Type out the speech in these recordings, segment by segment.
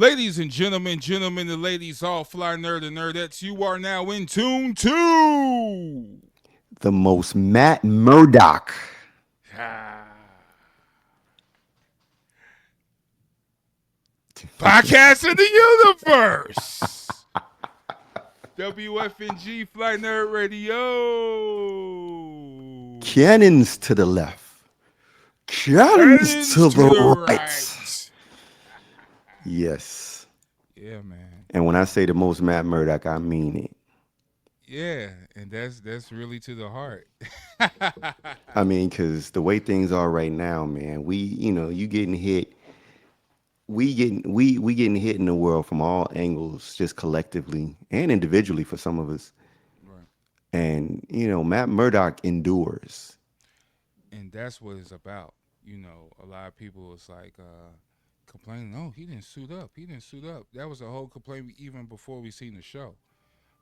Ladies and gentlemen and ladies, all fly nerd and nerdettes, you are now in tune to The most Matt Murdock. podcast in the universe. WFNG Fly Nerd Radio. Cannons to the left. Cannons Cannons to to the the right. right. Yes. Yeah, man. And when I say the most Matt Murdock, I mean it. Yeah, and that's really to the heart. I mean, because the way things are right now, man, you getting hit. We getting hit in the world from all angles, just collectively and individually for some of us. Right. And Matt Murdock endures. And that's what it's about. A lot of people is like complaining, "Oh, he didn't suit up. He didn't suit up." That was a whole complaint even before we seen the show.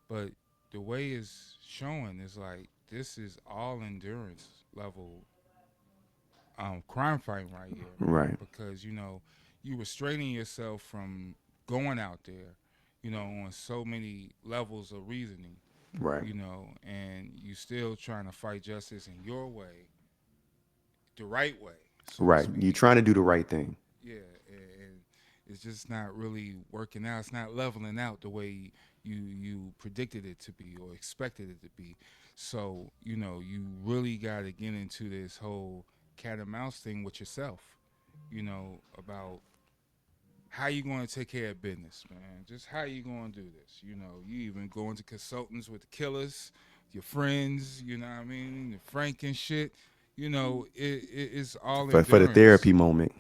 But the way it's showing is like this is all endurance level crime fighting right here, man. Right. Because you restraining yourself from going out there, on so many levels of reasoning, Right. and you still trying to fight justice in your way, the right way, so to Right. You're speak. trying to do the right thing. Yeah, and it's just not really working out. It's not leveling out the way you predicted it to be or expected it to be. So you really got to get into this whole cat and mouse thing with yourself. About how you going to take care of business, man. Just how you going to do this. You even going to consultants with the killers, your friends. You know what I mean, the Frank and shit. It's all For the endurance. therapy moment.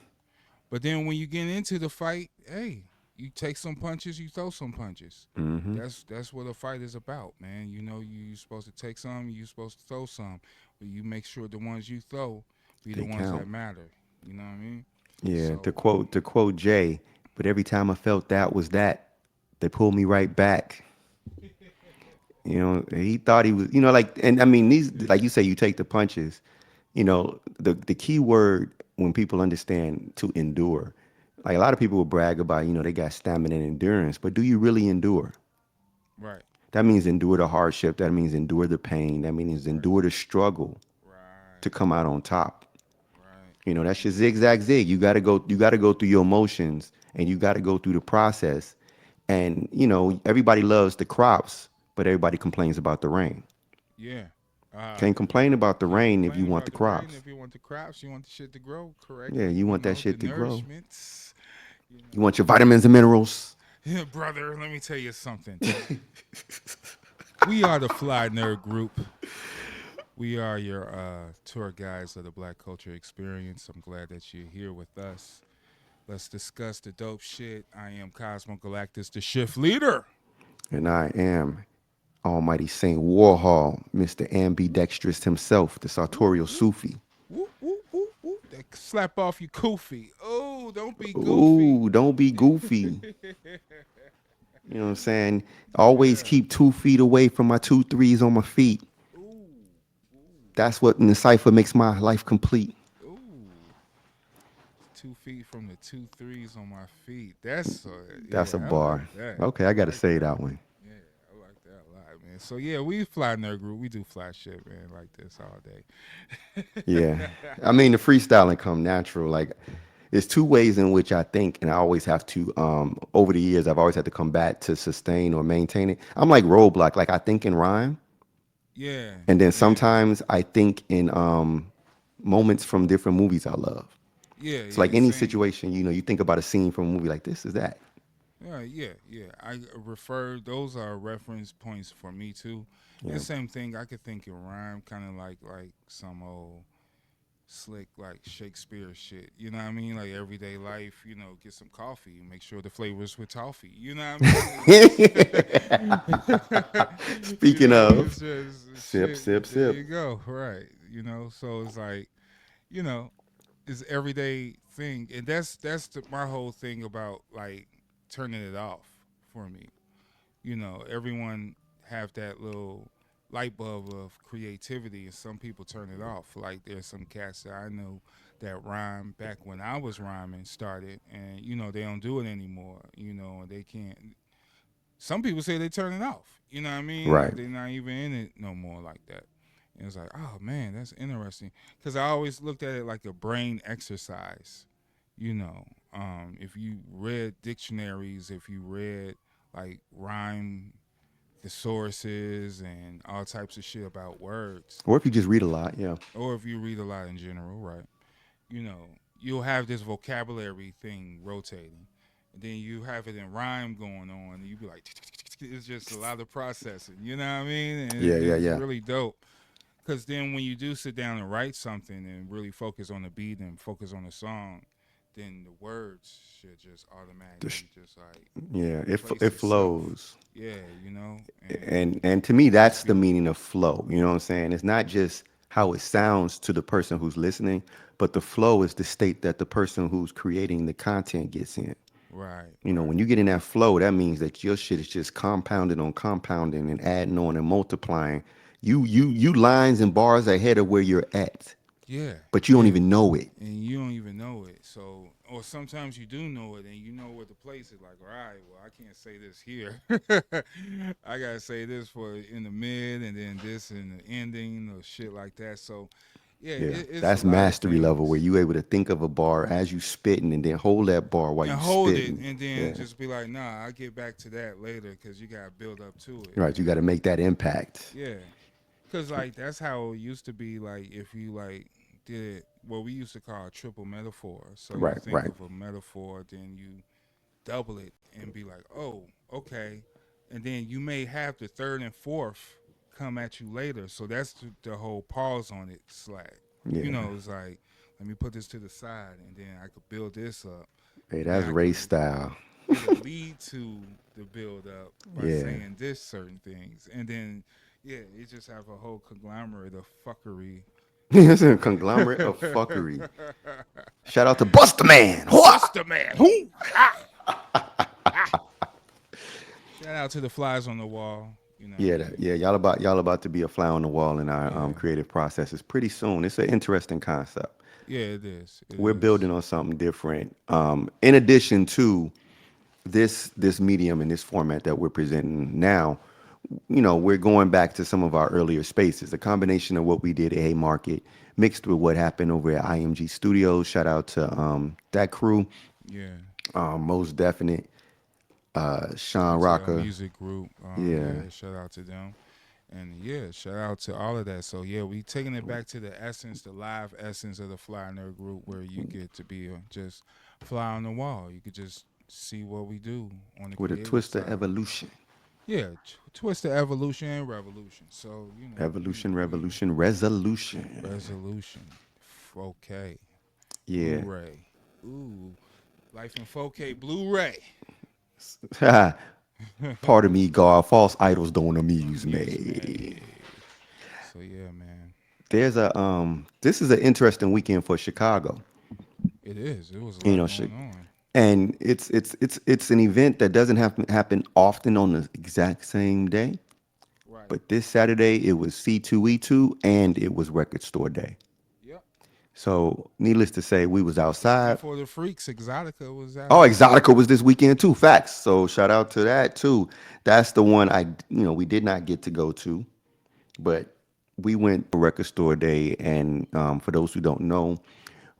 But then when you get into the fight, hey, you take some punches, you throw some punches. Hmm. That's what a fight is about, man. You're supposed to take some, you're supposed to throw some, but you make sure the ones you throw be the They ones count. that matter. You know what I mean? Yeah. To So quote Jay, but every time I felt that was that, they pulled me right back. He thought he was, and I mean, these, like you say, you take the punches. The key word when people understand to endure, like a lot of people will brag about, they got stamina and endurance, but do you really endure? right, That means endure the hardship. That means endure the pain. That means right, endure the struggle right, to come out on top. right. That's your zigzag zig. You gotta go through your emotions and you gotta go through the process. And everybody loves the crops, but everybody complains about the rain. Yeah. Can't complain about the Can't rain if complain you want about the the rain crops. if you want the crops, you want the shit to grow Yeah, correctly. you want that The shit to grow. nourishments. You You want know, your vitamins and minerals. yeah, brother. Let me tell you something. We are the Fly Nerd Group. We are your tour guides of the Black Culture Experience. I'm glad that you're here with us. Let's discuss the dope shit. I am Cosmo Galactus, the shift leader. And I am Almighty Saint Warhol, Mr. Ambidextrous himself, the Woo, sartorial woo, Sufi. woo, woo, woo, woo. That slap off you koofy. Oh, don't be goofy. Ooh, don't be goofy. You know what I'm saying? Always Yeah. keep 2 feet away from my two threes on my feet. Ooh, That's what in the cipher makes my life complete. ooh, ooh. 2 feet from the two threes on my feet. That's That's a yeah, I like bar. that. Okay, I I gotta like say that. that one. Yeah, I like that a lot, man. So yeah, we fly nerd group. We do fly shit, man, like this all day. Yeah. I mean, the freestyling come natural. Like, there's two ways in which I think, and I always have to, over the years, I've always had to combat to sustain or maintain it. I'm like roadblock. Like, I think in rhyme, Yeah, and then yeah, sometimes I think in moments from different movies I love. yeah, So, like yeah. any Same. situation, you think about a scene from a movie like this is that. Yeah, yeah. I refer those are reference points for me too. And Yeah. same thing, I could think in rhyme, kind of like some old slick like Shakespeare shit. You know what I mean? Like everyday life. Get some coffee. Make sure the flavors with toffee. You know what I mean? Speaking It's of, just sip, shit. sip, There sip. you go. Right. So it's like you know, it's everyday thing, and that's my whole thing about like turning it off for me. Everyone have that little light bulb of creativity, and some people turn it off. Like there's some cats that I know that rhyme back when I was rhyming started, and they don't do it anymore. And they can't. Some people say they turn it off. You know what I mean? Right. Like they're not even in it no more like that. And it's like, oh man, that's interesting. Because I always looked at it like a brain exercise. If you read dictionaries, if you read like rhyme thesauruses and all types of shit about words, Or if you just read a lot, yeah. or if you read a lot in general, right? You'll have this vocabulary thing rotating. And then you have it in rhyme going on, and you be like, it's just a lot of processing. You know what I mean? And Yeah, yeah, it's yeah. really dope. Because then when you do sit down and write something and really focus on the beat and focus on the song, then the words should just Just, automatically just like yeah, place it itself. flows. Yeah, And to me, and that's just the be meaning of flow. You know what I'm saying? It's not just how it sounds to the person who's listening, but the flow is the state that the person who's creating the content gets in. right, When right. you get in that flow, that means that your shit is just compounding on compounding and adding on and multiplying. You lines and bars ahead of where you're at, Yeah, but you don't yeah. even know it. And you don't even know it. So, or sometimes you do know it, and you know what the place is like. All right, well, I can't say this here. I gotta say this for in the mid, and then this in the ending, or shit like that. So, yeah, Yeah, it's a that's lot of mastery level where things. you able to think of a bar as you spitting and then hold that bar while And you hold it, spitting. and then Yeah, just be like, nah, I'll get back to that later, because you gotta build up to it. right. You got to make that impact. Yeah, cause like that's how it used to be. Like if you like did what we used to call a triple metaphor. So you Right, think right. of a metaphor, then you double it and be like, oh, okay, and then you may have the third and fourth come at you later. So that's the whole pause on it slack. Yeah. It's like let me put this to the side, and then I could build this up, Hey, and then that's I race could style. it'll lead to the build up by Yeah. saying this certain things, and then yeah, you just have a whole conglomerate of fuckery. It's a Like conglomerate of fuckery. Shout out to Buster Man. Buster Man, who? Ah, ah. Shout out to the flies on the wall. You know what I Yeah, mean? yeah. Y'all about to be a fly on the wall in our Yeah, creative processes pretty soon. It's an interesting concept. yeah, it is. It We're is. building on something different. In addition to this medium and this format that we're presenting now, we're going back to some of our earlier spaces. A combination of what we did at Haymarket mixed with what happened over at IMG Studios. Shout out to that crew, Yeah, most definite. Sean ATL Rocker, Music Group. yeah, Yeah, shout out to them. And yeah, shout out to all of that. So yeah, we taking it back to the essence, the live essence of the Fly Nerd Group, where you get to be just fly on the wall. You could just see what we do on the with a creative twist of side. evolution. Yeah, twist the evolution and revolution. So Evolution, we revolution, resolution. resolution, 4K, Yeah. Blu-ray. Ooh, life in 4K Blu-ray. Part of me, God, false idols don't amuse Amuse me. me. So yeah, man, This is an interesting weekend for Chicago. it is. It was a You lot know, going on. and it's an event that doesn't happen often on the exact same day. Right. But this Saturday it was C2E2 and it was Record Store Day. Yep. So needless to say, we was And outside. for the freaks, Exotica was Oh, out too. Exotica was this weekend too. Facts. So shout out to that too. That's the one we did not get to go to, but we went for Record Store Day. And for those who don't know,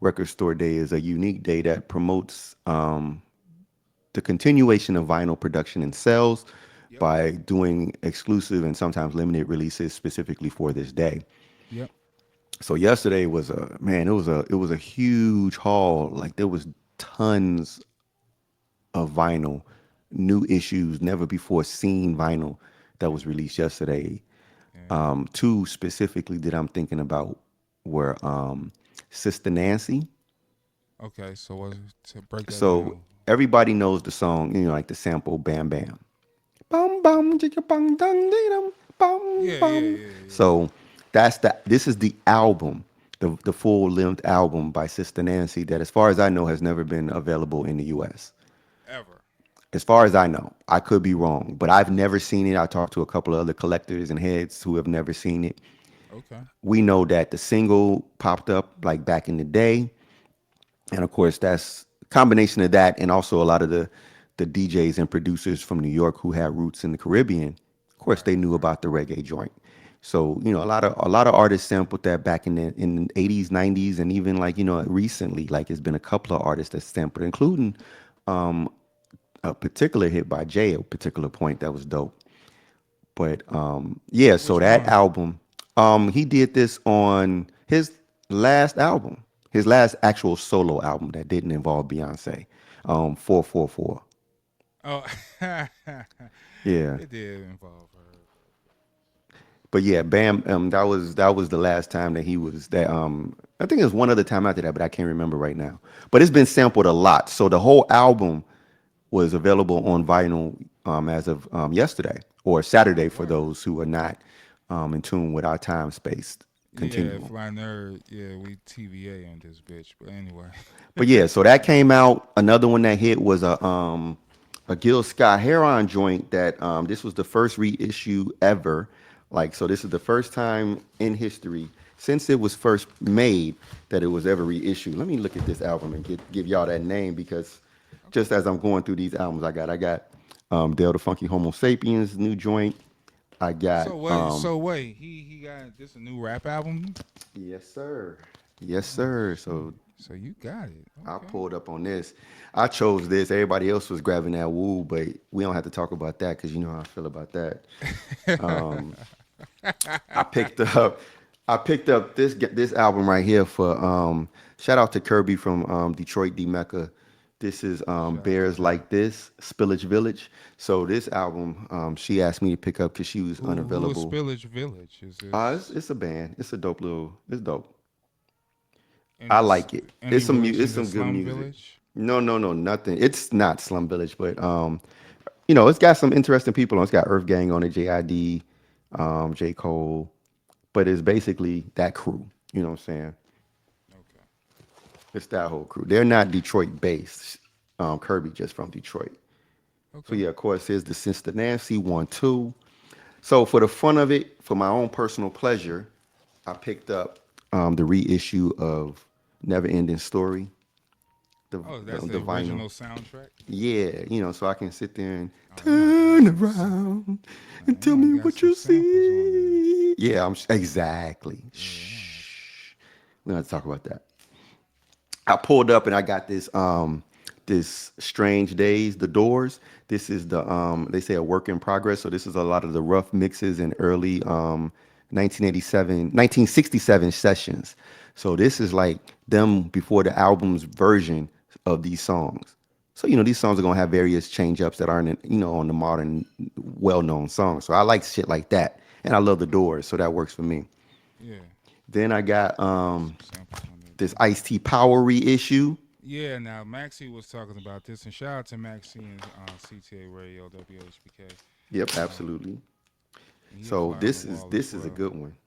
Record Store Day is a unique day that promotes the continuation of vinyl production and sales Yep. by doing exclusive and sometimes limited releases specifically for this day. Yep. So yesterday was a man. It was a huge haul. Like there was tons of vinyl, new issues, never before seen vinyl that Yeah. was released yesterday. Yeah. Two specifically that I'm thinking about were Sister Nancy. Okay. So what to break that So down? everybody knows the song, like the sample Bam Bam. Bum bum chicka bum dum dee dum bum Yeah. Yeah. bum. Yeah. Yeah. So this is the album, the full length album by Sister Nancy that as far as I know has never been available in the US. Ever. As far as I know, I could be wrong, but I've never seen it. I talked to a couple of other collectors and heads who have never seen it. Okay. We know that the single popped up like back in the day. And of course, that's combination of that, and also a lot of the DJs and producers from New York who had roots in the Caribbean. Of course, Right, they knew right. about the reggae joint. So a lot of artists sampled that back in the 80s, 90s, and even like recently, like it's been a couple of artists that sampled, including a particular hit by Jay, a particular point that was dope. But yeah, so Which that one? album, he did this on his last album, his last actual solo album that didn't involve Beyonce, 444. Oh, Yeah, it did involve her. but yeah, Bam, that was the last time that he was that. I think it was one other time after that, but I can't remember right now. But it's been sampled a lot, so the whole album was available on vinyl as of yesterday or Oh, Saturday for word. those who are not in tune with our time space Yeah, continuum. Fly Nerd. Yeah, we TVA on this bitch. But anyway. But yeah, so that came out. Another one that hit was a Gil Scott Heron joint that this was the first reissue ever. Like so this is the first time in history since it was first made that it was ever reissued. Let me look at this album and give y'all that name because Okay. just as I'm going through these albums I got Dale the Funky Homo Sapiens new joint. I got So wait. He got this a new rap album. yes sir. Yes Oh sir. shit. So So you got it. I Okay. pulled up on this. I chose this. Everybody else was grabbing that woo, but we don't have to talk about that because you know how I feel about that. I picked up, I picked up this album right here for shout out to Kirby from Detroit D Mecca. This is Shout out to Bears Kurt. Like This, Spillage Village. So this album she asked me to pick up because she was Who is unavailable. Spillage Village? Is It's, this it's a band. It's a dope little. It's dope. I any like it. any It's relation to some good Slum music. Village? No, nothing. It's not Slum Village, but it's got some interesting people on. It's got Earth Gang on it, JID, J Cole, but it's basically that crew. You know what I'm saying? Okay. It's that whole crew. They're not Detroit based. Kirby just from Detroit. So Okay. yeah, of course, here's the Sister Nancy 1 2. So for the fun of it, for my own personal pleasure, I picked up the reissue of Never Ending Story, the, Oh, the that's the the vinyl. original soundtrack. Yeah, so I can sit there and Oh, that might got turn some. around Nah, and that tell might me got what some you samples on there. see. Yeah, exactly. Yeah, that might have Shh. We don't have to talk about that. I pulled up and I got this Strange Days, The Doors. This is they say a work in progress. So this is a lot of the rough mixes and early 1967 sessions. So this is like them before the album's version of these songs. So these songs are gonna have various change ups that aren't on the modern well known songs. So I like shit like that. And I love the okay. Doors, so that works for me. Yeah, Then I got got some samples on there this too. Ice T Power reissue. Yeah, now Maxie was talking about this, and shout out to Maxie and CTA Radio WHBK. Yep, Um, absolutely. he a So fly on the this is wall as this is a well. good one.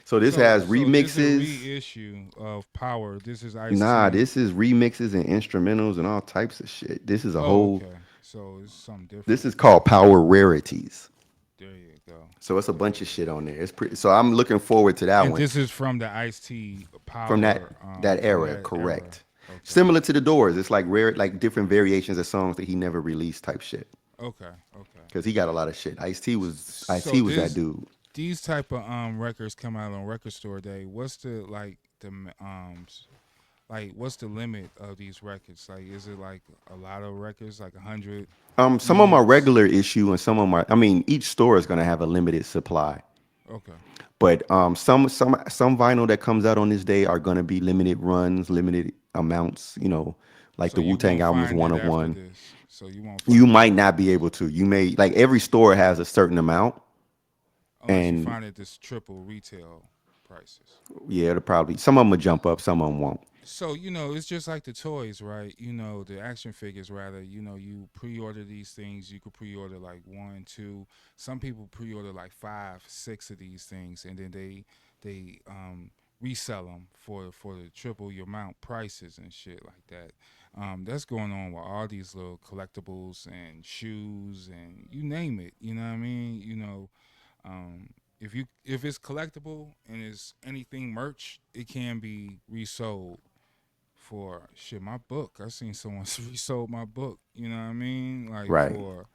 So this So, has so this is a remixes. reissue of Power. This is Ice Nah, T. this is remixes and instrumentals and all types of shit. This is a Oh, whole. okay. So it's something This different. is called Power Rarities. There you go. So it's a There bunch of you shit go. on there. It's pretty. So I'm looking forward to that And one this is from the Ice T from that Power that from era. that era. Correct. Okay. Similar to the Doors. It's like rare, like different variations of songs that he never released type shit. Okay. Okay. Because he got a lot of shit. Ice T So was that this dude. these type of records come out on Record Store Day. What's the like what's the limit of these records? Like is it like a lot of records, like 100 Some of them are units? regular issue, and some of them are. I mean, each store is gonna have a limited supply. Okay. But some vinyl that comes out on this day are gonna be limited runs, limited amounts. Like So the Wu you Tang won't album is find one it of after one. this. So you won't You find it might after not be this. able to. You may like every store has a certain amount, Unless you and find it this triple retail prices. yeah, it'll probably some of them will jump up, some of them won't. So it's just like the toys, right? The action figures. Rather, you pre-order these things. You could pre-order like one, two. Some people pre-order like five, six of these things, and then they resell them for the triple your amount prices and shit like that. That's going on with all these little collectibles and shoes and you name it. You know what I mean? Um, if it's collectible and it's anything merch, it can be resold for shit my book. I seen someone resold my book. You know what I mean? Like Right. for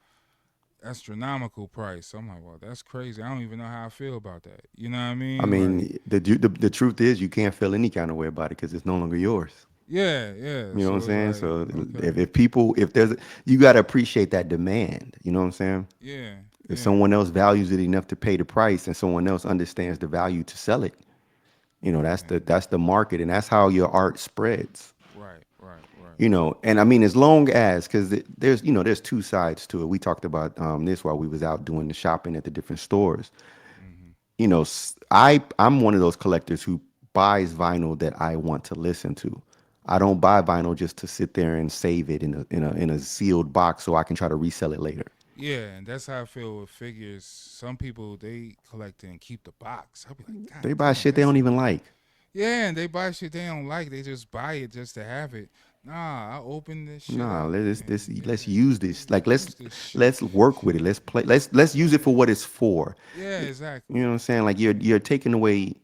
astronomical price. I'm like, well, that's crazy. I don't even know how I feel about that. You know what I I mean? Like, mean, the truth is you can't feel any kind of way about it because it's no longer yours. yeah, yeah. You know what I'm So it's saying? like, So okay, if people, if there's, you got to appreciate that demand. You know what I'm saying? yeah, If yeah, someone else values it enough to pay the price and someone else understands the value to sell it, yeah. that's the market and that's how your art spreads. Right, right, right, And I mean, as long as, because there's, there's two sides to it. We talked about this while we was out doing the shopping at the different stores. hmm I'm one of those collectors who buys vinyl that I want to listen to. I don't buy vinyl just to sit there and save it in a sealed box so I can try to resell it later. Yeah, and that's how I feel with figures. Some people they collect it and keep the box. I'll be like, God They buy damn, shit they that's don't even like. yeah. And they buy shit they don't like. They just buy it just to have it. Nah, I open this shit Nah, up let's and this let's yeah, use this. Like use this shit. let's work with it. Let's play. Let's use it for what it's for. Yeah, You exactly. know what I'm saying? Like you're taking away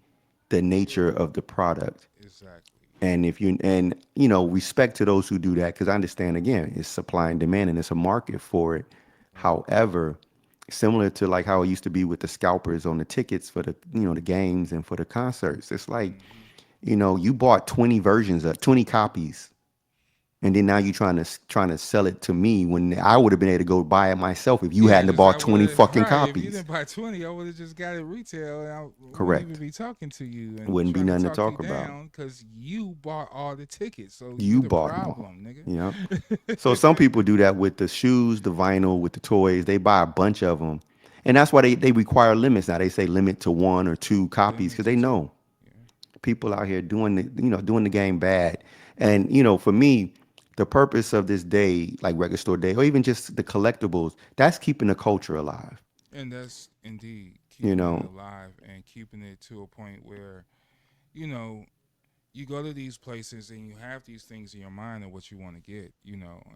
the nature of the product. Exactly. And if you and respect to those who do that, because I understand again, it's supply and demand and it's a market for it. Right. However, similar to like how it used to be with the scalpers on the tickets for the the games and for the concerts, it's like hmm you bought 20 versions of 20 copies, and then now you're trying to sell it to me when I would have been able to go buy it myself if you Yeah, hadn't because I bought would 20 have fucking right. If you copies. didn't buy 20, I would have just got it retail, and I wouldn't even Correct. be talking to you and Wouldn't be trying to nothing to talk you talk about. down because you bought all the tickets. So you You the bought them all. problem, nigga. Yeah. So some people do that with the shoes, the vinyl, with the toys. They buy a bunch of them, and that's why they require limits now. They say limit to one or two copies Limit because to they two. know Yeah. people out here doing the game bad. And for me, the purpose of this day, like record store day, or even just the collectibles, that's keeping the culture alive. And that's indeed You keeping it know, alive and keeping it to a point where, you know, you go to these places and you have these things in your mind of what you want to get,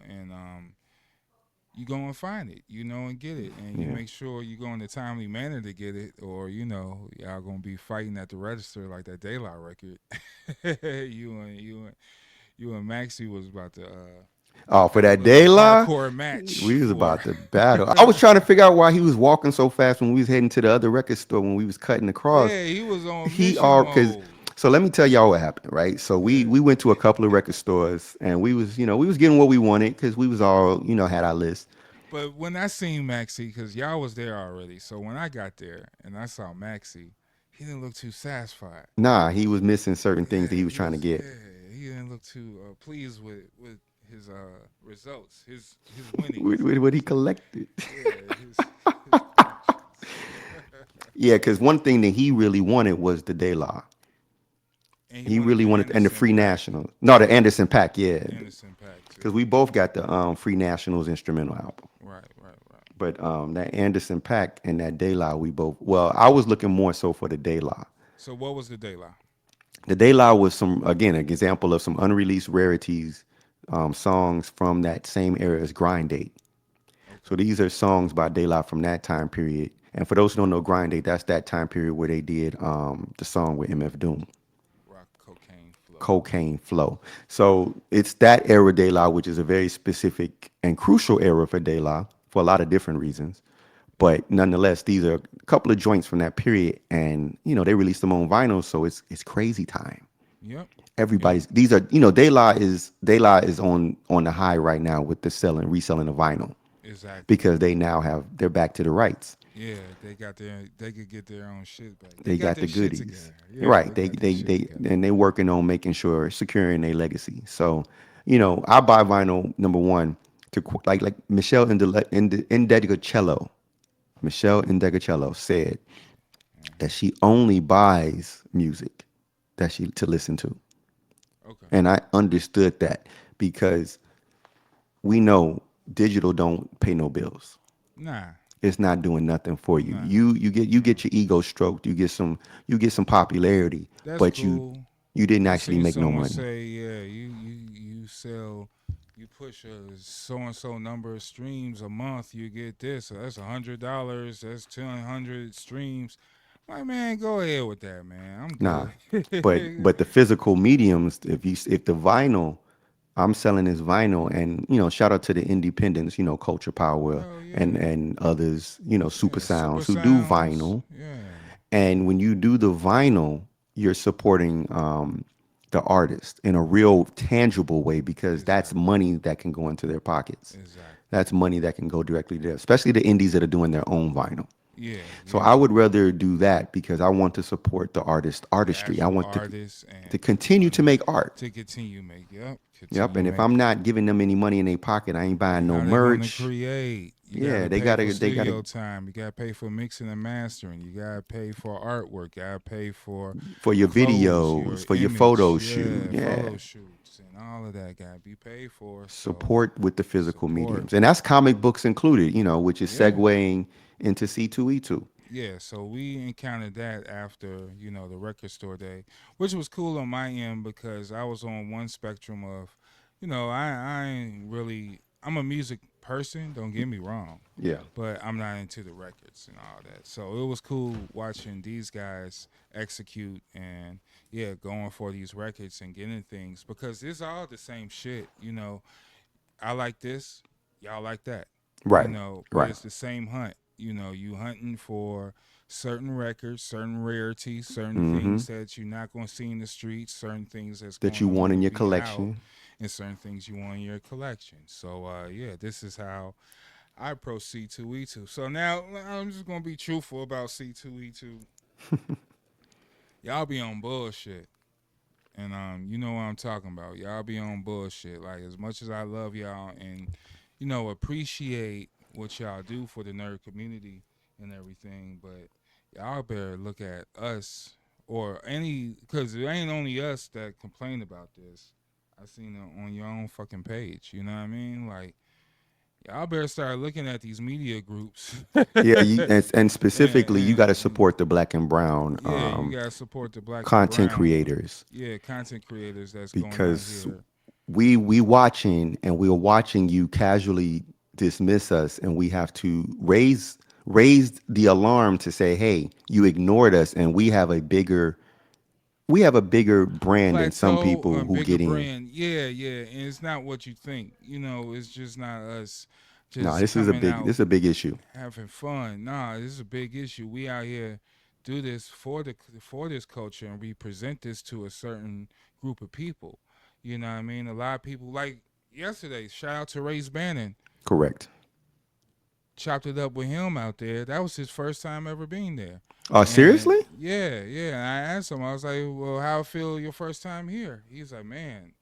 and you go and find it, and get it, and you yeah. make sure you go in a timely manner to get it, or y'all gonna be fighting at the register like that De La record. You and Maxie was about to Oh, for have a that little day lie, hardcore match we was for. about to battle. I was trying to figure out why he was walking so fast when we was heading to the other record store when we was cutting across. Yeah, he was on He mission are because mode. so let me tell y'all what happened, right? So we Yeah. we went to a couple of record stores and we was getting what we wanted because we was all had our list. But when I seen Maxie, because y'all was there already, so when I got there and I saw Maxie, he didn't look too satisfied. Nah, he was missing certain things that Yeah, he was trying to get. he didn't look too pleased with his results, his winnings. With what he collected. Yeah, his purchase. Yeah, because one thing that he really wanted was the De La. And he He wanted really the wanted and the Anderson free pack, national. No, the Anderson pack, yeah. Anderson pack Because too. we both got the free nationals instrumental album. Right, right, right. But that Anderson pack and that De La, we both. Well, I was looking more so for the De La. So what was the De La? The De La was some again an example of some unreleased rarities, songs from that same era as Grind Date. So Okay. these are songs by De La from that time period. And for those who don't know Grind Date, that's that time period where they did the song with MF Doom, Rock cocaine flow. Cocaine Flow. So it's that era De La, which is a very specific and crucial era for De La for a lot of different reasons. Yeah. But nonetheless, these are a couple of joints from that period, and they released them on vinyl, so it's crazy time. Yep. Yep. Everybody's these are De La is on the high right now with the selling reselling of vinyl Exactly. because they're back to the rights. Yeah, they could get their own shit back. They They got got their the shit goodies. together. Yeah, Right. they They got their they shit they together. and they working on making sure securing their legacy. So, I buy vinyl number one to like Michelle Indegicello. Michelle Indegicello said that Hmm. she only buys music that she to listen to. Okay. And I understood that because we know digital don't pay no bills. Nah, It's not doing nothing for you. nah, You get your ego stroked. You get some popularity, that's but you cool. you didn't I actually seen make no someone money. say, yeah, you sell, you push a so and so number of streams a month, you get this. So that's $100. That's 200 streams. Like, man, go ahead with that, man. I'm Nah, good. but the physical mediums, if the vinyl, I'm selling this vinyl, and shout out to the independents, Culture Power Hell and yeah. and others, Super Yeah, super Sounds who do sounds. vinyl. Yeah. And when you do the vinyl, you're supporting the artist in a real tangible way because that's Exactly. money that can go into their pockets. Exactly. That's money that can go directly to them, especially the indies that are doing their own vinyl. Yeah, So yeah. I would rather do that because I want to support the artist The artistry. I actual want artists to and continue to make art. to continue make. Yep. Yep. Continue And if make. I'm not giving them any money in their pocket, I ain't buying no How they gonna merch. create? You Yeah, gotta pay for they gotta studio time. You gotta pay for mixing and mastering. You gotta pay for artwork. You gotta pay for for your clothes, videos, your for your image, photo shoot. yeah, Yeah. photo shoots, and all of that gotta be paid for. So Support with the physical support, mediums. And that's comic books included, which is yeah, segueing into C2E2. yeah. So we encountered that after the record store day, which was cool on my end because I was on one spectrum of, I ain't really. I'm a music person. Don't get me wrong, Yeah. but I'm not into the records and all that. So it was cool watching these guys execute and yeah, going for these records and getting things because it's all the same shit. I like this, y'all like that. Right. But Right. it's the same hunt. You hunting for certain records, certain rarities, certain Mm-hmm. things that you're not going to see in the streets, certain things that's That going you to want only in your be out, collection. and certain things you want in your collection. So, yeah, this is how I approach C2E2. So now I'm just going to be truthful about C2E2. Y'all be on bullshit. And you know what I'm talking about. Y'all be on bullshit. Like as much as I love y'all and appreciate what y'all do for the nerd community and everything, but y'all better look at us or any because it ain't only us that complain about this. I seen it on your own fucking page. You know what I mean? Like y'all better start looking at these media groups. Yeah, and and, specifically, you got to and support the black and brown yeah, you gotta support the black and content brown, creators content creators that's going out because here. we watching and we're watching you casually dismiss us, and we have to raise the alarm to say, hey, you ignored us, and we have a bigger brand than some Plateau people or who bigger get in. brand. Yeah, yeah, and it's not what you think. It's just not us No, just coming this out is a big issue. having fun. Nah, this is a big issue. We out here do this for this culture and we present this to a certain group of people. You know what I mean? A lot of people like yesterday. Shout out to Race Bannon. Correct. Chopped it up with him out there. That was his first time ever being there. Oh, And seriously? yeah, yeah. And I asked him, I was like, well, how it feel your first time here? He's like, man,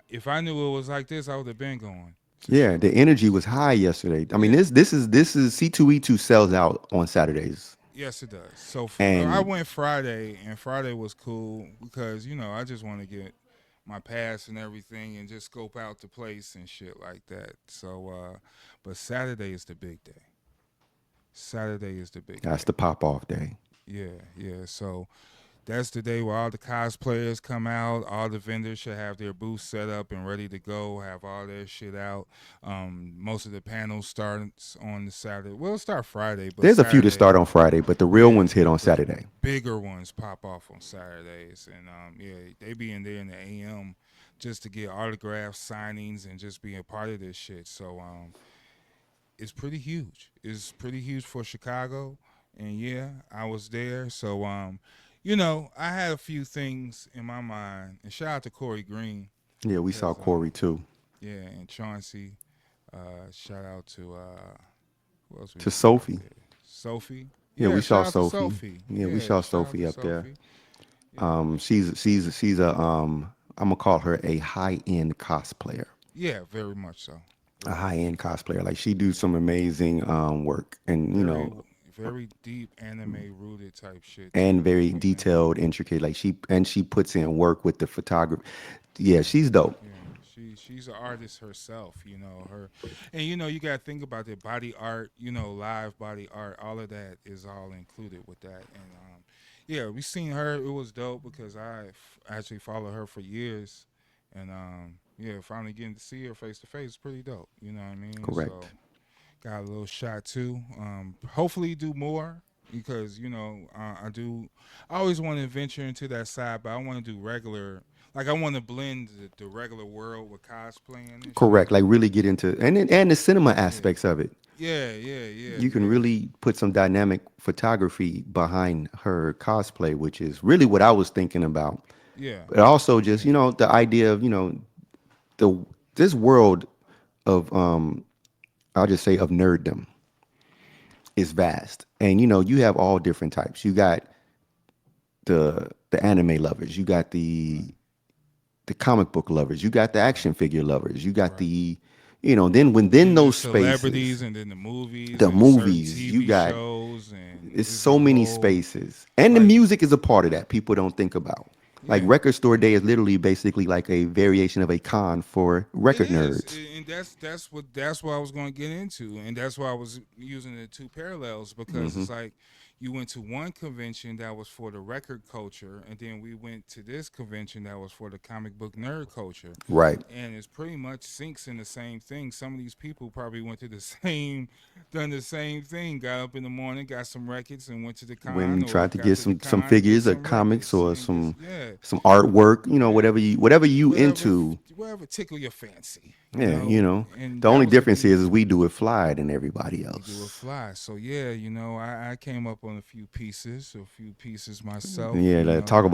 if I knew it was like this, I would have been going to Yeah, shit the like energy this. was high yesterday. I mean, Yeah. this is C2E2 sells out on Saturdays. Yes, it does. So I And went Friday, and Friday was cool because I just want to get my pass and everything, and just scope out the place and shit like that. So, but Saturday is the big day. Saturday is the big that's day. the pop off day. Yeah, yeah. So that's the day where all the cosplayers come out. All the vendors should have their booths set up and ready to go. Have all their shit out. Most of the panels starts on the Saturday. Well, it start Friday, but There's a few to Saturday, start on Friday, but the real yeah. ones hit on But the Saturday. bigger ones pop off on Saturdays, and yeah, they be in there in the AM just to get autographs, signings, and just be a part of this shit. So it's pretty huge. It's pretty huge for Chicago, and yeah, I was there. So I had a few things in my mind, and shout out to Corey Green, Yeah, we saw cause Corey too. yeah, and Chauncey. Shout out to who else we To see out Sophie. there? Sophie. Yeah, Yeah, we saw shout out to Sophie. Sophie. Yeah, we Yeah, saw shout out Sophie to up there. Sophie. Yeah, She's a I'm gonna call her a high end cosplayer. yeah, very much so. A Very high much end so. cosplayer. Like she do some amazing work, and Very, very deep anime rooted type shit and too and very everything. detailed, intricate. Like she puts in work with the photography. Yeah, Yeah, she's dope. yeah. She's an artist herself, her, and you gotta think about the body art, live body art, all of that is all included with that, and yeah, we seen her. It was dope because actually followed her for years, and yeah, finally getting to see her face to face is pretty dope. You know what I mean? So Correct. got a little shot too. Hopefully do more. because I always want to venture into that side, but I want to do regular. Like I want to blend the regular world with cosplaying and shit. Correct. Like really get into and the cinema Yeah, aspects of it. yeah, yeah, yeah, You can yeah, really put some dynamic photography behind her cosplay, which is really what I was thinking about. yeah, But also just, yeah, the idea of, the this world of I'll just say of nerddom is vast. And you have all different types. You got the anime lovers, you got right, the comic book lovers, you got the right, action figure lovers, you got right. then Then the those spaces, celebrities, and then the movies, the and certain movies, you TV got shows, and it's it's a so many whole spaces. And the like music is a part of that people don't think about. Like yeah. record store day is literally basically like a variation of a con for It record is, nerds. and that's what I was going to get into, and that's why I was using the two parallels because it's like you went to one convention that was for the record culture, and then we went to this convention that was for the comic book nerd culture, Right. and it's pretty much sinks in the same thing. Some of these people probably went to the same, done the same thing, got up in the morning, got some records, and went to the con, When or tried to got get to the some con and get figures or some comics records, or and just yeah, some artwork, yeah, whatever you whatever into. whatever tickle your fancy, Yeah, and the that only was the difference beauty. is we do it fly than everybody We do a else. fly. So yeah, I came up on a few pieces myself, Yeah, let's talk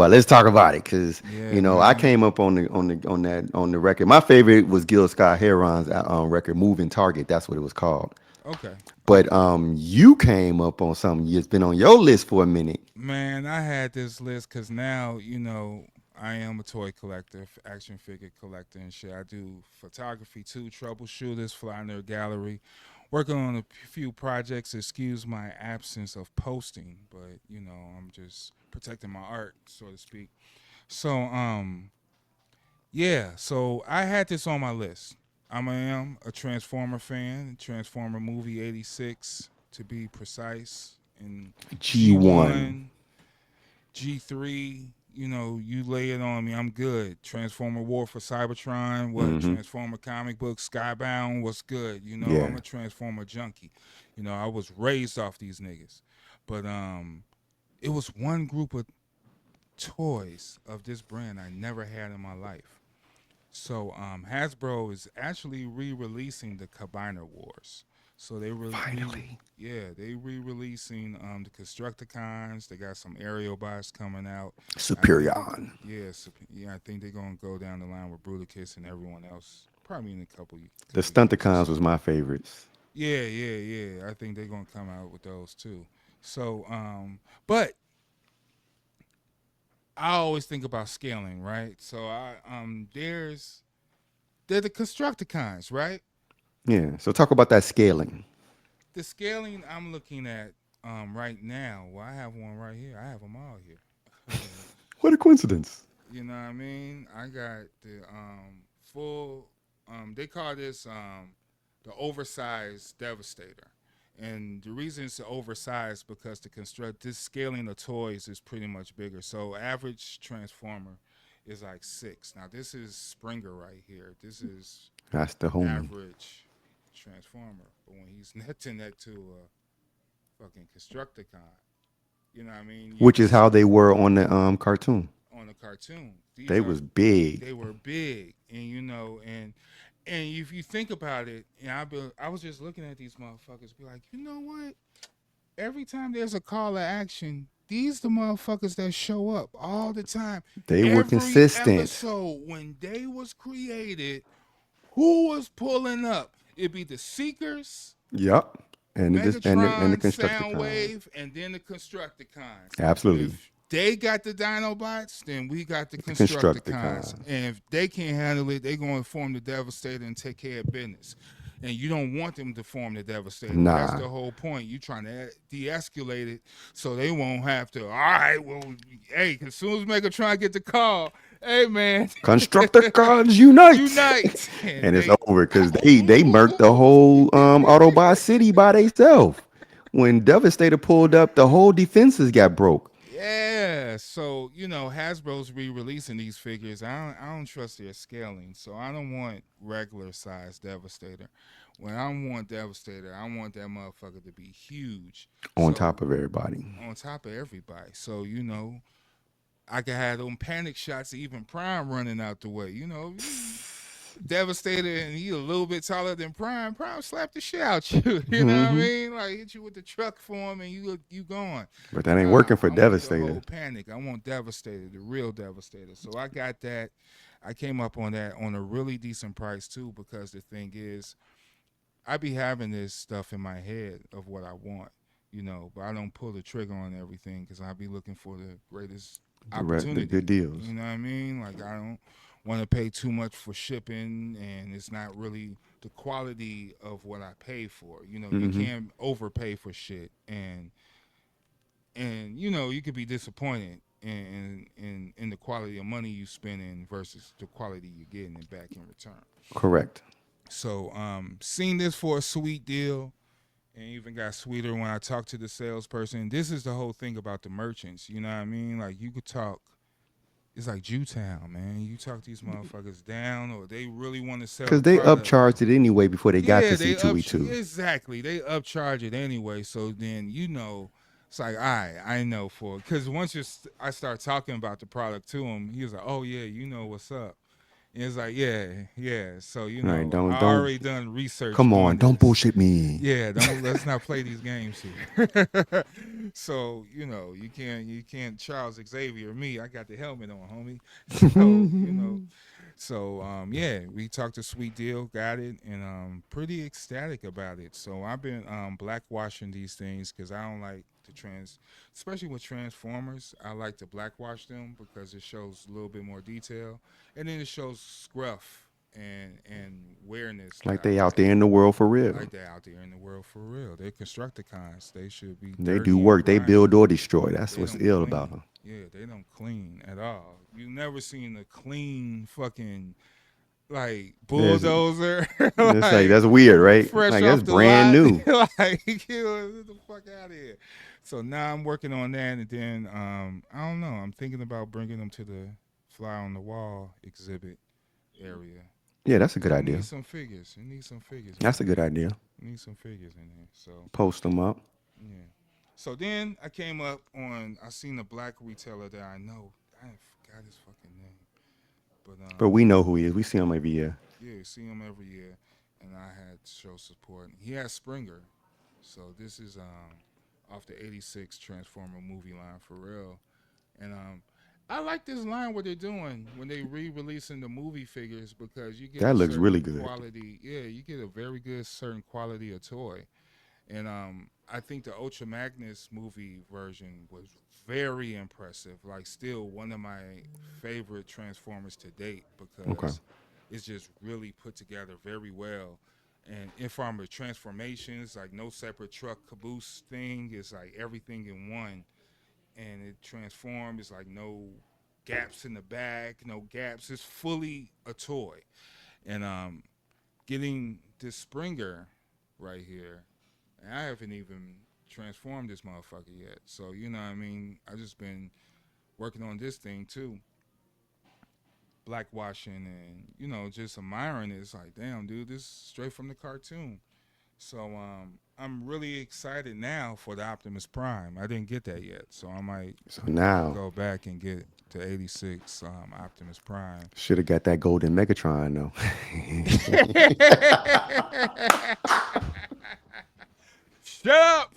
about it because Yeah, I man. came up on the record. My favorite was Gil Scott Heron's record, "Moving Target." That's what it was called. Okay. But you came up on something that's been on your list for a minute. Man, I had this list because now, I am a toy collector, action figure collector and shit. I do photography too, troubleshooters, Fly Nerd Gallery, working on a few projects. Excuse my absence of posting, but, I'm just protecting my art, so to speak. So, yeah, so I had this on my list. I am a Transformer fan, Transformer movie 86 to be precise, and G1. G1, G3, you lay it on me, I'm good. Transformer War for Cybertron, what? Transformer comic book, Skybound, what's good? I'm Yeah. a Transformer junkie. I was raised off these niggas. But it was one group of toys of this brand I never had in my life. So Hasbro is actually re-releasing the Combiner Wars. So Finally. they re-releasing the Constructicons. They got some aerial bots coming out. I think Superion. I think they're gonna go down the line with Bruticus and everyone else. Probably in a The couple years or Stunticons was so. my favorites. Yeah, yeah, yeah. I think they're gonna come out with those too. So, but I always think about scaling, right? So they're the Constructicons, right? Yeah. So talk about that scaling. The scaling I'm looking at right now. Well, I have one right here. I have them all here. What a coincidence. You know what I mean? I got the full. They call this the oversized Devastator, and the reason it's oversized because to construct this scaling of toys is pretty much bigger. So average Transformer is like 6. Now this is Springer right here. This is That's the homie. average Transformer, but when he's neck to neck to a fucking Constructicon, you know what I mean? You Which can is how see they were on the cartoon. on the cartoon. They was big. They were big, and and if you think about it, and I was just looking at these motherfuckers, be like, you know what? Every time there's a call to action, these the motherfuckers that show up all the time. They were Every consistent. episode when they was created, who was pulling up? It'd be the Seekers, Yup. And the Megatron, Constructicons. Soundwave, and then the Constructicons. Absolutely. If they got the Dinobots, then we got the The Constructicons. Constructicons. And if they can't handle it, they going to form the Devastator and take care of business. And you don't want them to form the Devastator. That's Nah. the whole point. You trying to de-escalate it so they won't have to. All right, well, hey, as soon as Megatron get the call, hey man, Constructicons unite. unite, and And it's they. over because they murked the whole Autobot city by themselves. When Devastator pulled up, the whole defenses got broke. Yeah, so Hasbro's re-releasing these figures. I don't trust their scaling, so I don't want regular size Devastator. When I want Devastator, I want that motherfucker to be huge. On So top of everybody. on top of everybody, so I could have them panic shots of even Prime running out the way. Devastator, and he a little bit taller than Prime. Prime slap the shit out you. You know what I Hmm. mean? Like hit you with the truck for him, and you gone. But that ain't Nah, working for I want the whole Devastator. Panic. I want Devastator, the real Devastator. So I got that. I came up on that on a really decent price too, because the thing is, I be having this stuff in my head of what I want, but I don't pull the trigger on everything because I be looking for the greatest The good opportunity. deals. You know what I mean? Like I don't want to pay too much for shipping, and it's not really the quality of what I pay for. You Hmm. can't overpay for shit, and you could be disappointed in the quality of money you spending versus the quality you're getting it back in return. Correct. So seen this for a sweet deal, and even got sweeter when I talked to the salesperson. This is the whole thing about the merchants. You know what I mean? Like you could talk. It's like Jewtown, man. You talk these motherfuckers down, or they really want to sell Because the they product. upcharged it anyway before they got to Yeah, they up C2E2. exactly. They upcharge it anyway. So then it's like I know for because once I start talking about the product to him, he was like, oh yeah, you know what's up. And it's like yeah. So All right, I don't already done research come on, on don't this. bullshit me. Yeah, don't let's not play these games here. So you can't Charles Xavier me. I got the helmet on, homie. So yeah, we talked to Sweet Deal, got it, and pretty ecstatic about it. So I've been blackwashing these things because I don't like the especially with Transformers. I like to blackwash them because it shows a little bit more detail, and then it shows scruff and awareness that Like I they out like. there in the world for real. Like they're out there in the world for real. They're Constructicons. They should be They do dirty and work. They grimy. build or destroy. That's They what's don't ill about clean. them. Yeah, they don't clean at all. You never seen a clean fucking like There's, bulldozer it's like like that's weird, right? fresh Like that's off the brand lot. new. Like get the fuck out of here. So now I'm working on that, and then I don't know. I'm thinking about bringing them to the fly on the wall exhibit area. Yeah, that's a good Cause it idea. needs some figures. It needs some figures in That's a there. good idea. It needs some figures in there. So Post them up. yeah. So then I came up on. I seen a black retailer that I know. I forgot his fucking name, but But we know who he is. We see him every year. yeah, see him every year, and I had to show support. He has Springer, so this is off the '86 Transformer movie line for real, and I like this line what they're doing when they re-releasing the movie figures because you get That a looks really certain good. quality. Yeah, you get a very good certain quality of toy. And I think the Ultra Magnus movie version was very impressive. Like, still one of my favorite Transformers to date Okay. because it's just really put together very well. And Informer transformations, like no separate truck caboose thing, it's like everything in one. And it transforms, it's like no gaps in the back, no gaps. It's fully a toy. And getting this Springer right here, and I haven't even transformed this motherfucker yet. So you know what I mean? I just been working on this thing too. Blackwashing and just admiring it. It's like, damn, dude, this is straight from the cartoon. So I'm really excited now for the Optimus Prime. I didn't get that yet, so I might So now, go back and get the '86 Optimus Prime. should have got that golden Megatron though. Shut up!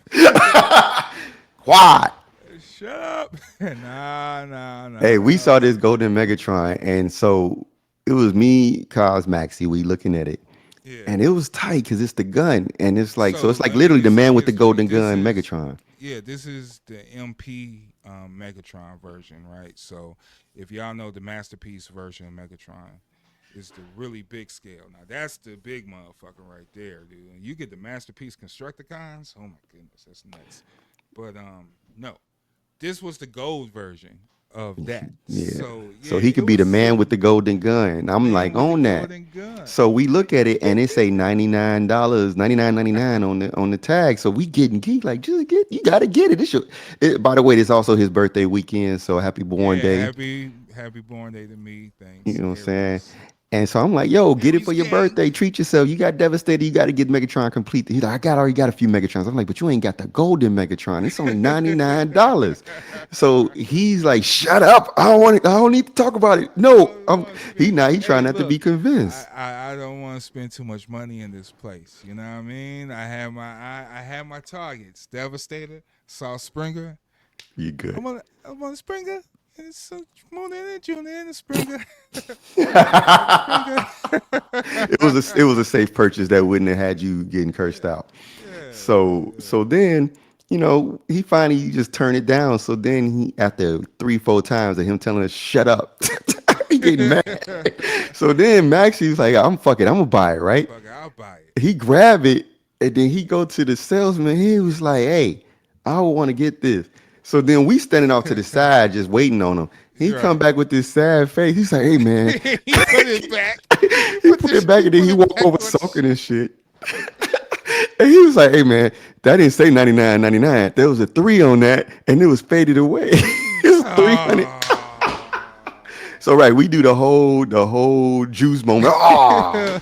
What? Shut up! Nah, nah, Hey, nah, we saw nah. this golden Megatron, and so it was me, Cos, Maxie. We looking at it, Yeah. and it was tight because it's the gun, and it's like so. So It's like let me literally the man explain with the this to you. golden gun, Megatron. This is the MP Megatron version, right? So if y'all know the masterpiece version of Megatron is the really big scale. Now that's the big motherfucker right there, dude. And you get the masterpiece Constructicons. Oh my goodness, that's nuts. But no, this was the gold version. of that. Yeah. So So yeah, he it could be the was man sick. with the golden gun. I'm like Man with the on that. golden gun. So we look at it and it say $99, 99.99 on the tag. So we getting geek like just get you gotta get it. By the way, this also his birthday weekend. So happy born Yeah, day. happy born day to me. You Thanks, know what I'm saying? Aries. And so I'm like, yo, get it for Aries your gang. birthday. Treat yourself. You got devastated. You got to get Megatron complete. He's like, already got a few Megatrons. I'm like, but you ain't got the golden Megatron. It's only $99. So he's like, shut up. I don't want it. I don't need to talk about it. I No, don't want to he spend. not. He trying Hey, not to look, be convinced. I don't want to spend too much money in this place. You know what I mean? I had my targets. Devastator, Salt Springer. You good. I'm on Springer. It's Moon in it, June in the Springer. Springer. It was a safe purchase that wouldn't have had you getting cursed out. Yeah, So then, he finally just turned it down. So then he after 3-4 times of him telling us shut up, he getting mad. yeah. So then Max, he's like, I'm fucking, I'm gonna buy it, right? Fuck, I'll buy it. He grabbed it and then he go to the salesman. He was like, hey, I want to get this. So then we standing off to the side just waiting on him. He come Right. back with this sad face. He's like, hey man. He put it back. He put it back and then Put he it walked over backwards. sulking and shit. And he was like, hey man, that didn't say 99.99. There was a 3 on that and it was faded away. It was 300. Oh. So right, we do the whole juice moment. Oh,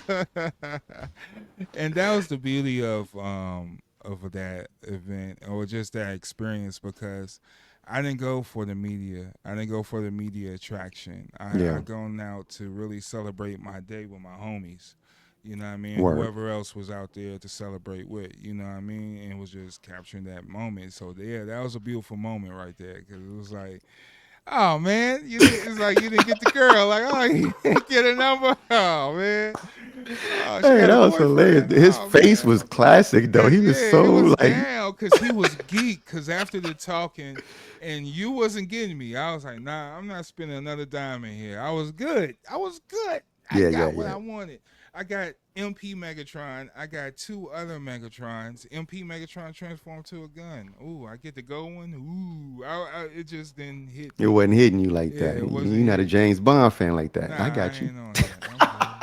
And that was the beauty of that event or just that experience because I didn't go for the media. I didn't go for the media attraction. I yeah, gone out to really celebrate my day with my homies. You know what I mean? word. Whoever else was out there to celebrate with, you know what I mean? And it was just capturing that moment. So yeah, that was a beautiful moment right there because it was like, oh man, it's like you didn't get the girl. Like, oh, you didn't get a number. Oh man, oh she Hey, got that a was hilarious. boyfriend. His Oh face man, was classic though. He was yeah, so he was like, down because he was geek. Because after the talking, and you wasn't getting me, I was like, nah, I'm not spending another dime in here. I was good. I was good. I yeah, yeah, got what yeah. I wanted. I got MP Megatron. I got 2 other Megatrons. MP Megatron transformed to a gun. Ooh, I get the gold one. Ooh, it just didn't hit It me. wasn't hitting you like Yeah, that. it You're wasn't not a hitting me. James Bond fan like that. I Nah, I got you. ain't on that. I'm good.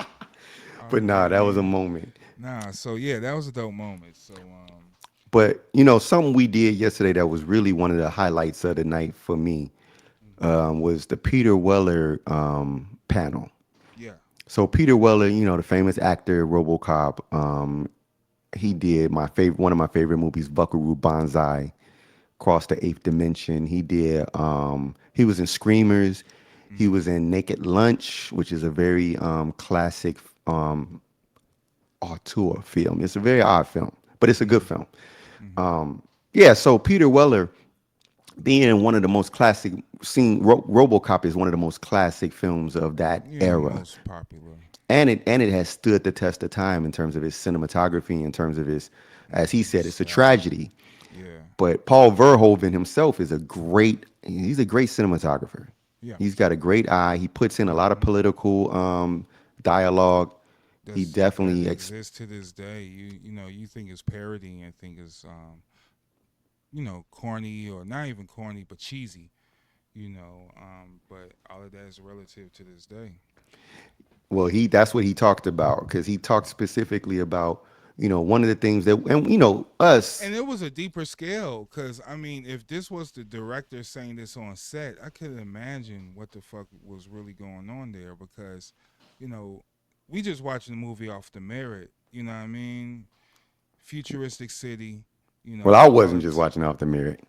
But Oh nah, that was a man. moment. Nah, so yeah, that was a dope moment. So But something we did yesterday that was really one of the highlights of the night for me was the Peter Weller panel. yeah. So Peter Weller, the famous actor, RoboCop, he did one of my favorite movies, Buckaroo Banzai, Cross the Eighth Dimension. He did. He was in Screamers. He Mm-hmm. was in Naked Lunch, which is a very classic auteur film. It's a very odd film, but it's a good Mm-hmm. film. Mm-hmm. Yeah. So Peter Weller, being one of the most classic, RoboCop is one of the most classic films of that Yeah, era, most popular. and it has stood the test of time in terms of its cinematography, in terms of its, as he said, it's a Sound. tragedy. Yeah. But Paul Verhoeven himself is he's a great cinematographer. Yeah. He's got a great eye. He puts in a lot of Mm-hmm. political dialogue. He That definitely, exists to this day. You think it's parody and think it's corny or not even corny but cheesy. But all of that is relative to this day. well, that's what he talked about because he talked specifically about, one of the things that, and us. And it was a deeper scale because I mean, if this was the director saying this on set, I could imagine what the fuck was really going on there because, you know, we just watching the movie off the merit. You know what I mean? Futuristic city. Well, I wasn't just Politics. watching off the merit.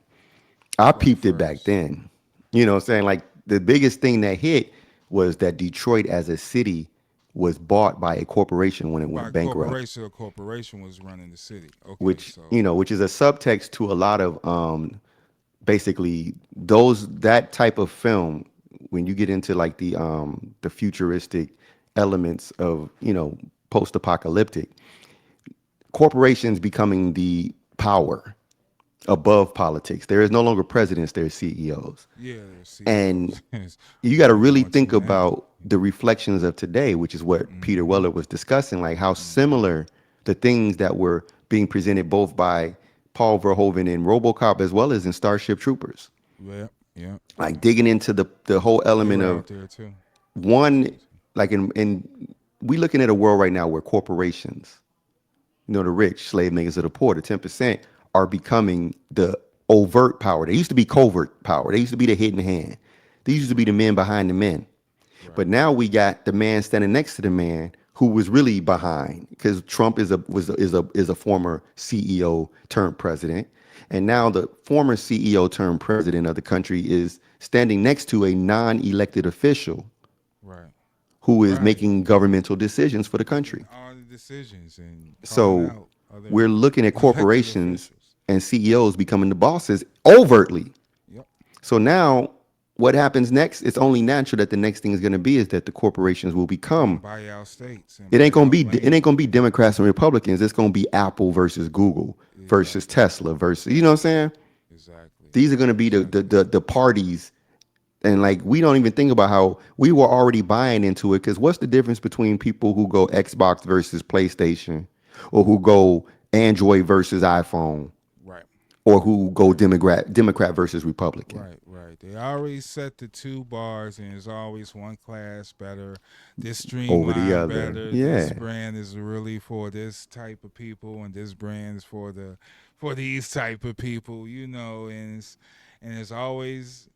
I Well, peeped it back first, then. You know what I'm saying? Like the biggest thing that hit was that Detroit as a city was bought by a corporation when it by went bankrupt, a corporation was running the city. Okay, which, so which is a subtext to a lot of basically that type of film when you get into like the futuristic elements of, post-apocalyptic corporations becoming the power above politics. There is no longer presidents, there's CEOs. yeah, the And CEOs you got to moving really on to think now. about the reflections of today, which is what Peter Mm-hmm. Weller was discussing, like how Mm-hmm. similar the things that were being presented both by Paul Verhoeven in RoboCop as well as in Starship Troopers. Yeah. Yeah. like digging into the whole They element were of out there too. one, like in we looking at a world right now where corporations, the rich, slave makers of the poor, the 10%, are becoming the overt power. They used to be covert power. They used to be the hidden hand. These used to be the men behind the men. But Right. now we got the man standing next to the man who was really behind, because Trump is a former CEO turned president, and now the former CEO turned president of the country is standing next to a non-elected official Right. who is Right. making governmental decisions for the Making country. all the decisions and calling So out we're other looking at elected corporations officials. and CEOs becoming the bosses overtly. Yep. So now what happens next? It's only natural that the next thing is going to be is that the corporations will Gonna become. buy out states and It ain't buy gonna out be it ain't land. gonna be Democrats and Republicans. It's gonna be Apple versus Google versus Exactly. Tesla versus, you know what I'm saying? Exactly. These are gonna be Exactly. the parties. And like we don't even think about how we were already buying into it, because what's the difference between people who go Xbox versus PlayStation, or who go Android versus iPhone, Right. or who go Democrat versus Republican Right, right. They already set the two bars, and there's always one class better, this over the streamline other? better. This Yeah. brand is really for this type of people, and this brand is for these type of people. And it's always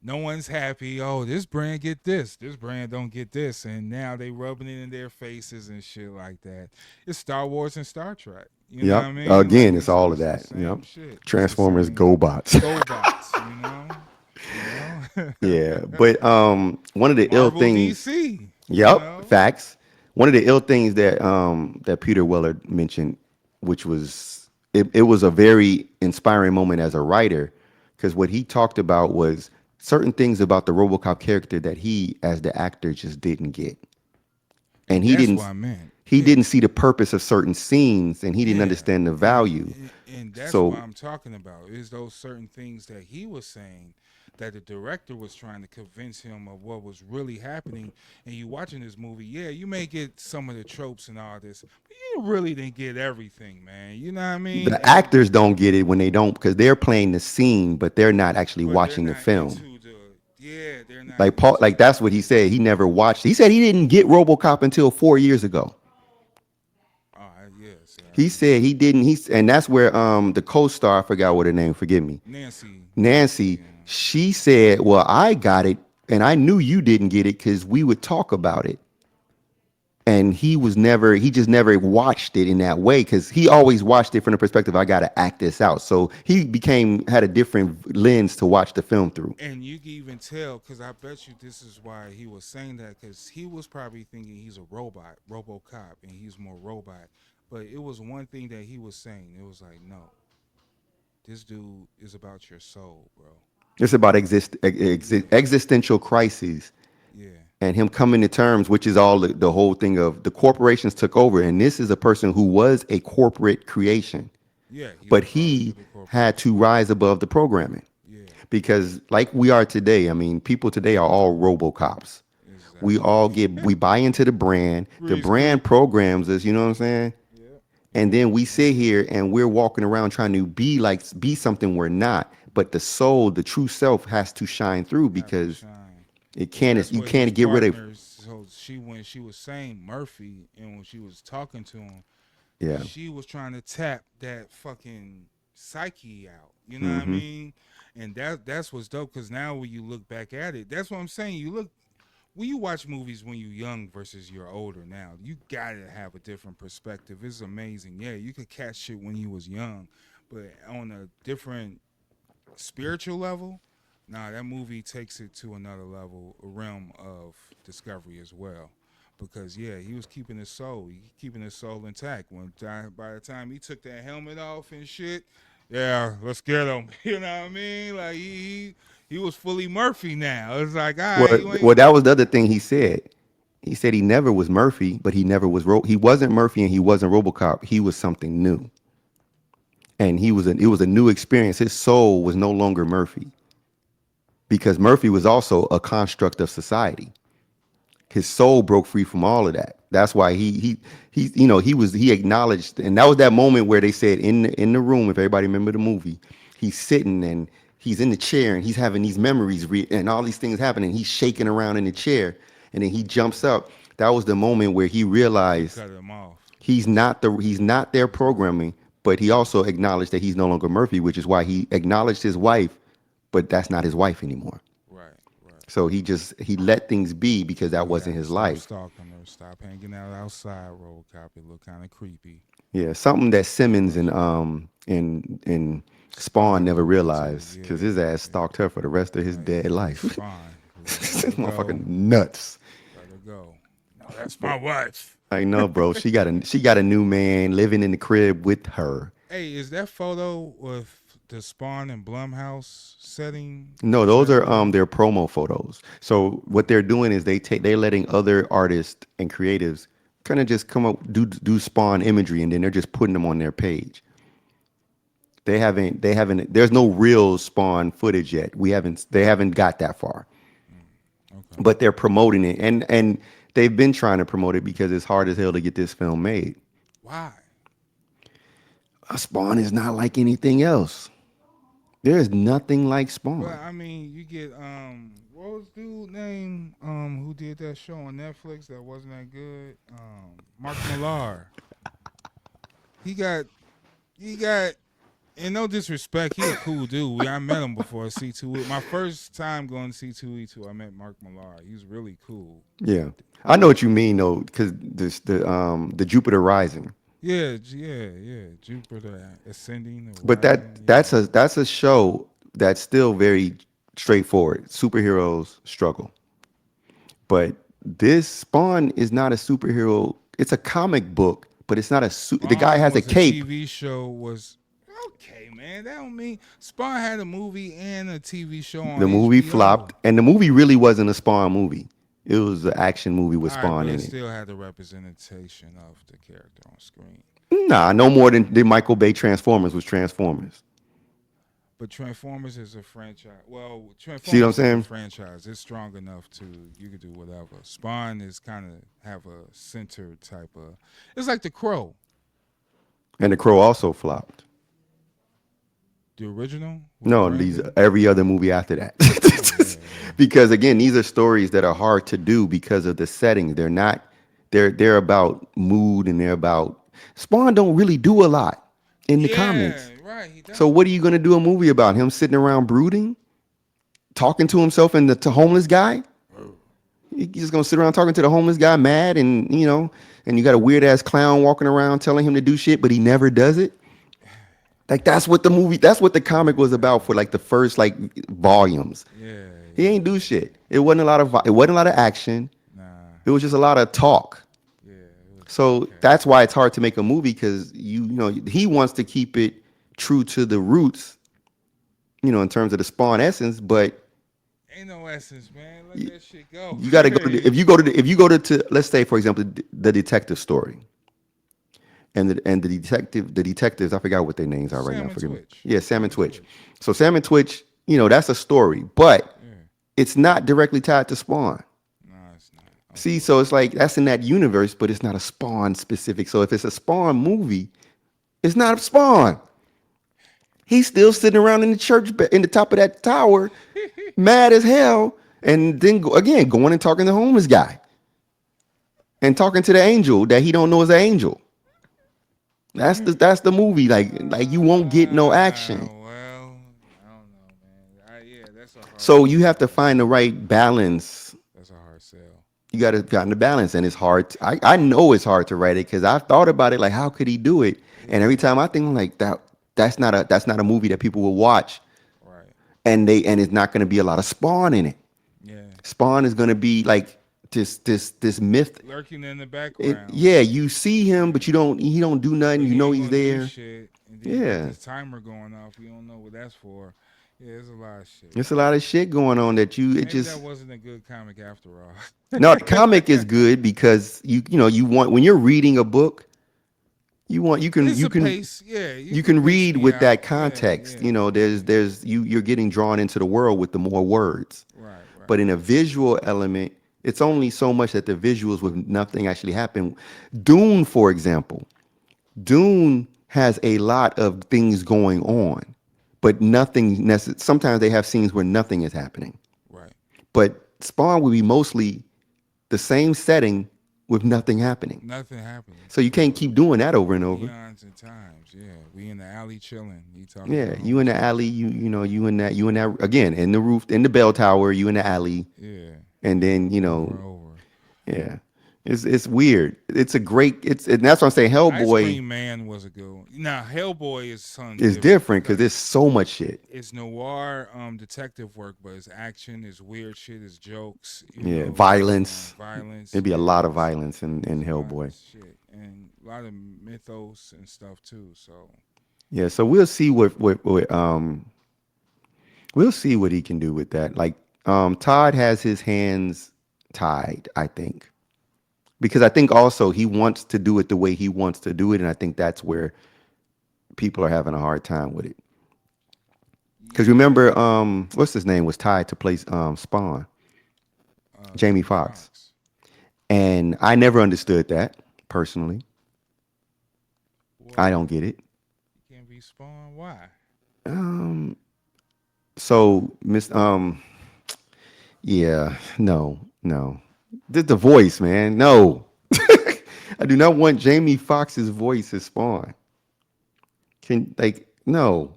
no one's happy. Oh, this brand get this. This brand don't get this. And now they rubbing it in their faces and shit like that. It's Star Wars and Star Trek. You know what Yep. I mean? Like Again, it's all of it's the that. Yep. same shit. It's the Transformers, same GoBots. GoBots, you know? You know? Yeah, but one of the ill Marvel things. DC, you Yep, know? facts. One of the ill things that Peter Weller mentioned, which was it was a very inspiring moment as a writer, because what he talked about was certain things about the RoboCop character that he, as the actor, just didn't get, and And that's what I meant. he Yeah. didn't see the purpose of certain scenes, and he didn't Yeah. understand the value. And that's what So I'm talking about. Is those certain things that he was saying that the director was trying to convince him of what was really happening. And you watching this movie, yeah, you may get some of the tropes and all this, but you really didn't get everything, man. You know what I mean? the And actors don't get it when they don't, because they're playing the scene, but they're not actually but they're watching the not film. into the yeah, they're not Like Paul, into like that's what he said. He never watched. He said he didn't get RoboCop until 4 years ago. yes, He said he didn't. And that's where the co-star, I forgot what her name. Forgive me, Nancy, Nancy. She said, "Well, I got it, and I knew you didn't get it because we would talk about it." And he just never watched it in that way, because he always watched it from the perspective, I got to act this out. So he had a different lens to watch the film through. and you can even tell because I bet you this is why he was saying that because he was probably thinking he's a robot, RoboCop, and he's more robot. But it was one thing that he was saying. It was like, no, this dude is about your soul, bro. It's about Yeah, existential crises, yeah, and him coming to terms, which is all the whole thing of the corporations took over. And this is a person who was a corporate creation, yeah. He's a but product he of the had to corporation. rise above the programming, Yeah, because like we are today, I mean, people today are all robocops. exactly. We buy into the brand. The Grease brand people. programs us, you know what I'm saying? Yeah, And then we yeah. sit here and we're walking around trying to be something we're not. But the soul, the true self, has to shine through, Have to because shine. it And can't that's you what his can't get rid of. partners. So when she was saying Murphy, and when she was talking to him, Yeah. she was trying to tap that fucking psyche out. You know what I Mm-hmm. mean? And that's what's dope. Because now when you look back at it, that's what I'm saying. You look when you watch movies when you're young versus you're older now. You gotta have a different perspective. It's amazing. Yeah, you could catch shit when you was young, but on a different spiritual level, nah, that movie takes it to another level, a realm of discovery as well. Because yeah, he was keeping his soul intact. By the time he took that helmet off and shit, yeah, let's get him. You know what I mean? Like he was fully Murphy now. It's like, all right, Well, you well, ain't that was the other thing he said. He said he never was Murphy, but he never was. He wasn't Murphy, and he wasn't RoboCop. He was something new, and it was a new experience. His soul was no longer Murphy, because Murphy was also a construct of society. His soul broke free from all of that. That's why he acknowledged, and that was that moment where they said in the room, if everybody remember the movie, he's sitting, and he's in the chair and he's having these memories and all these things happening. He's shaking around in the chair, and then he jumps up. That was the moment where he He realized cut him off. he's not their programming, but he also acknowledged that he's no longer Murphy, which is why he acknowledged his wife, but that's not his wife anymore. Right, right. So he let things be because that wasn't Yeah, his stop life. stalking her. Stop hanging out outside, RoboCop. It look kind of creepy. Yeah, something that Simmons But and Spawn Spawn never didn't get to. realized because his Yeah, ass stalked her for the rest of his like dead life. Spawn. This Let her go. motherfucking nuts. Let her go. No, that's my wife. I know, bro. She got a new man living in the crib with her. Hey, is that photo with the Spawn and Blumhouse setting? No, Is those that are real? their promo photos. So what they're doing is they're letting other artists and creatives kind of just come up do Spawn imagery, and then they're just putting them on their page. They haven't there's no real Spawn footage yet. They haven't got that far. Okay. But they're promoting it, and they've been trying to promote it because it's hard as hell to get this film made. Why? A Spawn is not like anything else. There is nothing like Well, Spawn. I mean, you get what was dude name who did that show on Netflix that wasn't that good? Mark Millar. He got and no disrespect, he a cool dude. I met him before at C2E. My first time going to C2E2, I met Mark Millar. He was really cool. Yeah, I know what you mean though, because the Jupiter Rising. Yeah, yeah. Jupiter ascending or But rising. that's a show that's still very straightforward. Superheroes struggle, but this Spawn is not a superhero. It's a comic book, but it's not the guy Spawn has a was a cape. TV show. Was okay, man. That don't mean Spawn had a movie and a TV show on The movie HBO. flopped, and the movie really wasn't a Spawn movie. It was an action movie with All right, Spawn but in it it. still had the representation of the character on screen. Nah, no more than the Michael Bay Transformers was Transformers. But Transformers is a franchise. Well, See what I'm Transformers is a saying? franchise. It's strong enough to you could do whatever. Spawn is kind of have a center type of. It's like the Crow, And The Crow also flopped. the original with No, these Brandon. every other movie after that. Oh yeah. Because again, these are stories that are hard to do because of the settings. They're not. They're about mood and they're about. Spawn don't really do a lot in the Yeah, comics. right. He So don't. what are you gonna do a movie about? Him sitting around brooding, talking to himself and the homeless guy? You just gonna sit around talking to the homeless guy, mad, and and you got a weird ass clown walking around telling him to do shit, but he never does it. Like that's what the comic was about for like the first like volumes. Yeah, He yeah. ain't do shit. It wasn't a lot of action. Nah. It was just a lot of talk. Yeah. It was So okay. that's why it's hard to make a movie because he wants to keep it true to the roots, in terms of the Spawn essence, but Ain't no essence, man. Let that shit go. you got to go to, if you go to let's say for example the detective story and the detectives, I forgot what their names are right Sam now, and forgive me. Twitch. Yeah, Sam Sam and and Twitch. Twitch. So Sam and Twitch, that's a story, but Yeah. it's not directly tied to Spawn. Nah, it's not. See, so it's like that's in that universe, but it's not a Spawn specific. So if it's a Spawn movie, it's not a Spawn. He's still sitting around in the church in the top of that tower, mad as hell, and then again going and talking to the homeless guy and talking to the angel that he don't know is an angel. That's the movie. Like you won't get no action. Well, I don't know, man. Yeah, that's a hard So you sell. have to find the right balance. That's a hard sell. You got to find the balance, and it's hard. I know it's hard to write it because I've thought about it. Like, how could he do it? And every time I think I'm like that, that's not a movie that people will watch, Right. and it's not going to be a lot of Spawn in it. Yeah. Spawn is going to be like this myth. Lurking in the background. Yeah, you see him, but he don't do nothing. But You he know ain't he's gonna do there. shit, and then you Yeah. got this timer going off. You don't know what that's for. Yeah, there's a lot of shit. There's a lot of shit going on that Maybe that just wasn't a good comic after all. no. The comic is good because you want when you're reading a book, you can It's you a can pace. Yeah, you can pace read me with out. that Yeah, context. yeah. You're getting drawn into the world with the more words. Right, right. But in a visual element, it's only so much that the visuals with nothing actually happen. Dune, for example, Dune has a lot of things going on, but sometimes they have scenes where nothing is happening. Right. But Spawn would be mostly the same setting with nothing happening. Nothing happening So you can't for keep doing that over and over. eons and times. Yeah, we in the alley chilling. He talking to Yeah, the you in the homies. alley, you in that again in the roof in the bell tower, you in the alley, Yeah, and then over and over. yeah, it's weird. It's a great and that's what I'm saying. Ice Hellboy Cream Man was a good one. Now Hellboy is something is different different because because there's so much shit. it's noir detective work, but it's action, it's weird shit, it's jokes, Yeah, violence. violence. It'd be a Yeah, lot of violence in it's a lot of Hellboy. shit and a lot of mythos and stuff too. So Yeah, so we'll see we'll see what he can do with that. Like Todd has his hands tied, I think. Because I think also he wants to do it the way he wants to do it, and I think that's where people are having a hard time with it. Because remember, yeah, what's his name was tied to play Spawn, Jamie Jamie Foxx, Foxx. and I never understood that personally. I Well, don't get it. he can't be Spawn. Why? So yeah, no, the voice, man, no. I do not want Jamie Foxx's voice as Spawn. Can like no.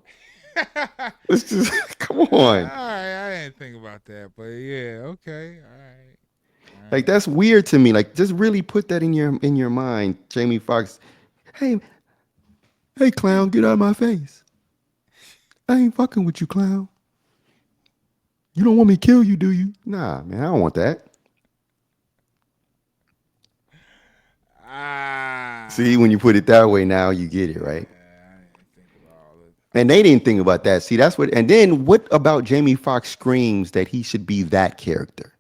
Let's just come on. All right, I didn't think about that, but yeah, okay, all Like right. that's weird to me. Like just really put that in your mind, Jamie Foxx. Hey, hey, clown, get out of my face. I ain't fucking with you, clown. You don't want me to kill you, do you? Nah, man, I don't want that. See, Ah, when you put it that way, now you get it, right? yeah, I didn't think about all of And they didn't think about that. See, that's what. And then what about Jamie Foxx screams that he should be that character?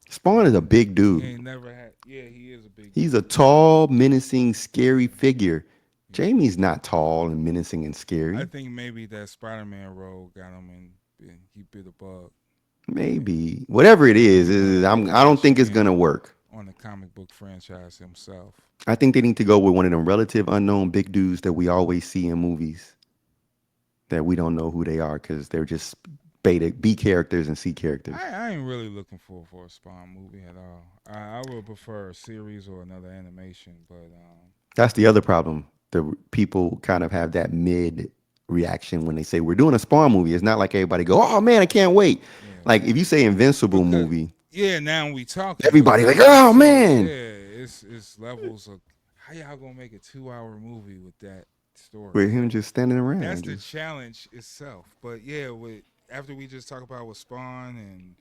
Spawn is a big He dude. ain't never had. Yeah, he is a big He's a dude. tall, menacing, scary figure. Yeah. Jamie's not tall and menacing and I scary. think maybe that Spider-Man role got him and he bit a bug. Maybe Maybe whatever it is wanted to I don't cash think it's gonna in work. on the comic book franchise himself. I think they need to go with one of them relative unknown big dudes that we always see in movies that we don't know who they are because they're just beta B characters and C characters. I ain't really looking for a Spawn movie at all. I would prefer a series or another animation, but That's the other problem. The people kind of have that mid reaction when they say we're doing a Spawn movie. It's not like everybody go, "Oh man, I can't wait." yeah, Like if you say Invincible because movie, yeah, now we talking, but everybody like, it's "Oh still man." yeah, it's levels of how y'all gonna make a 2 hour movie with that story. With him just standing That's around, the just challenge itself. But yeah, with after we just talk about with Spawn and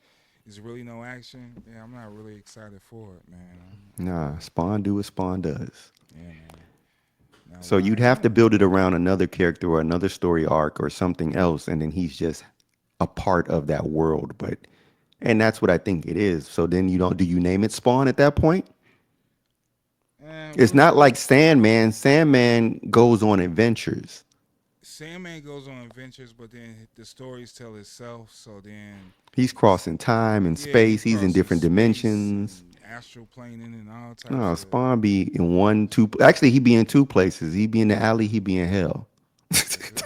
there's really no action, yeah, I'm not really excited for it, man. nah, Spawn do what Spawn does. Yeah, man. Now So you'd why? have to build it around another character or another story arc or something else, and then he's just a part of that world. But and that's what I think it is. So then you don't do you name it Spawn at that point? It's Well, not like Sandman. Sandman goes on adventures. Sandman goes on adventures, but then the stories tell itself. So then, He's crossing time and yeah, he space. He's in crosses different space dimensions. and astral planing and all types No, of. Spawn be in one, two. Actually, he be in two places. He be in the alley. He be in hell. That's it.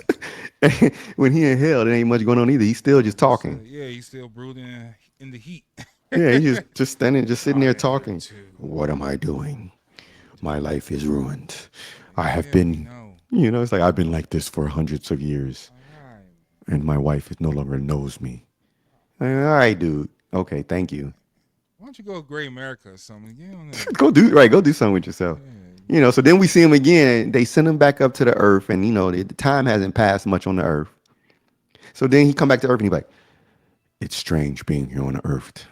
When he in hell, there ain't much going on either. He's still just talking. Yeah, he's still brooding in the heat. Yeah, he's just standing, just sitting I there am talking. too. What am I doing? My life is ruined. I have Yeah, we been, know. it's like I've been like this for hundreds of years, All right. and my wife no longer knows me. Like, all right, dude. Okay, thank you. Why don't you go Gray America or something? Get on there. Go do something with yourself. Yeah. So then we see him again. They send him back up to the earth, and the time hasn't passed much on the earth. So then he come back to earth, and he's like, "It's strange being here on the earth.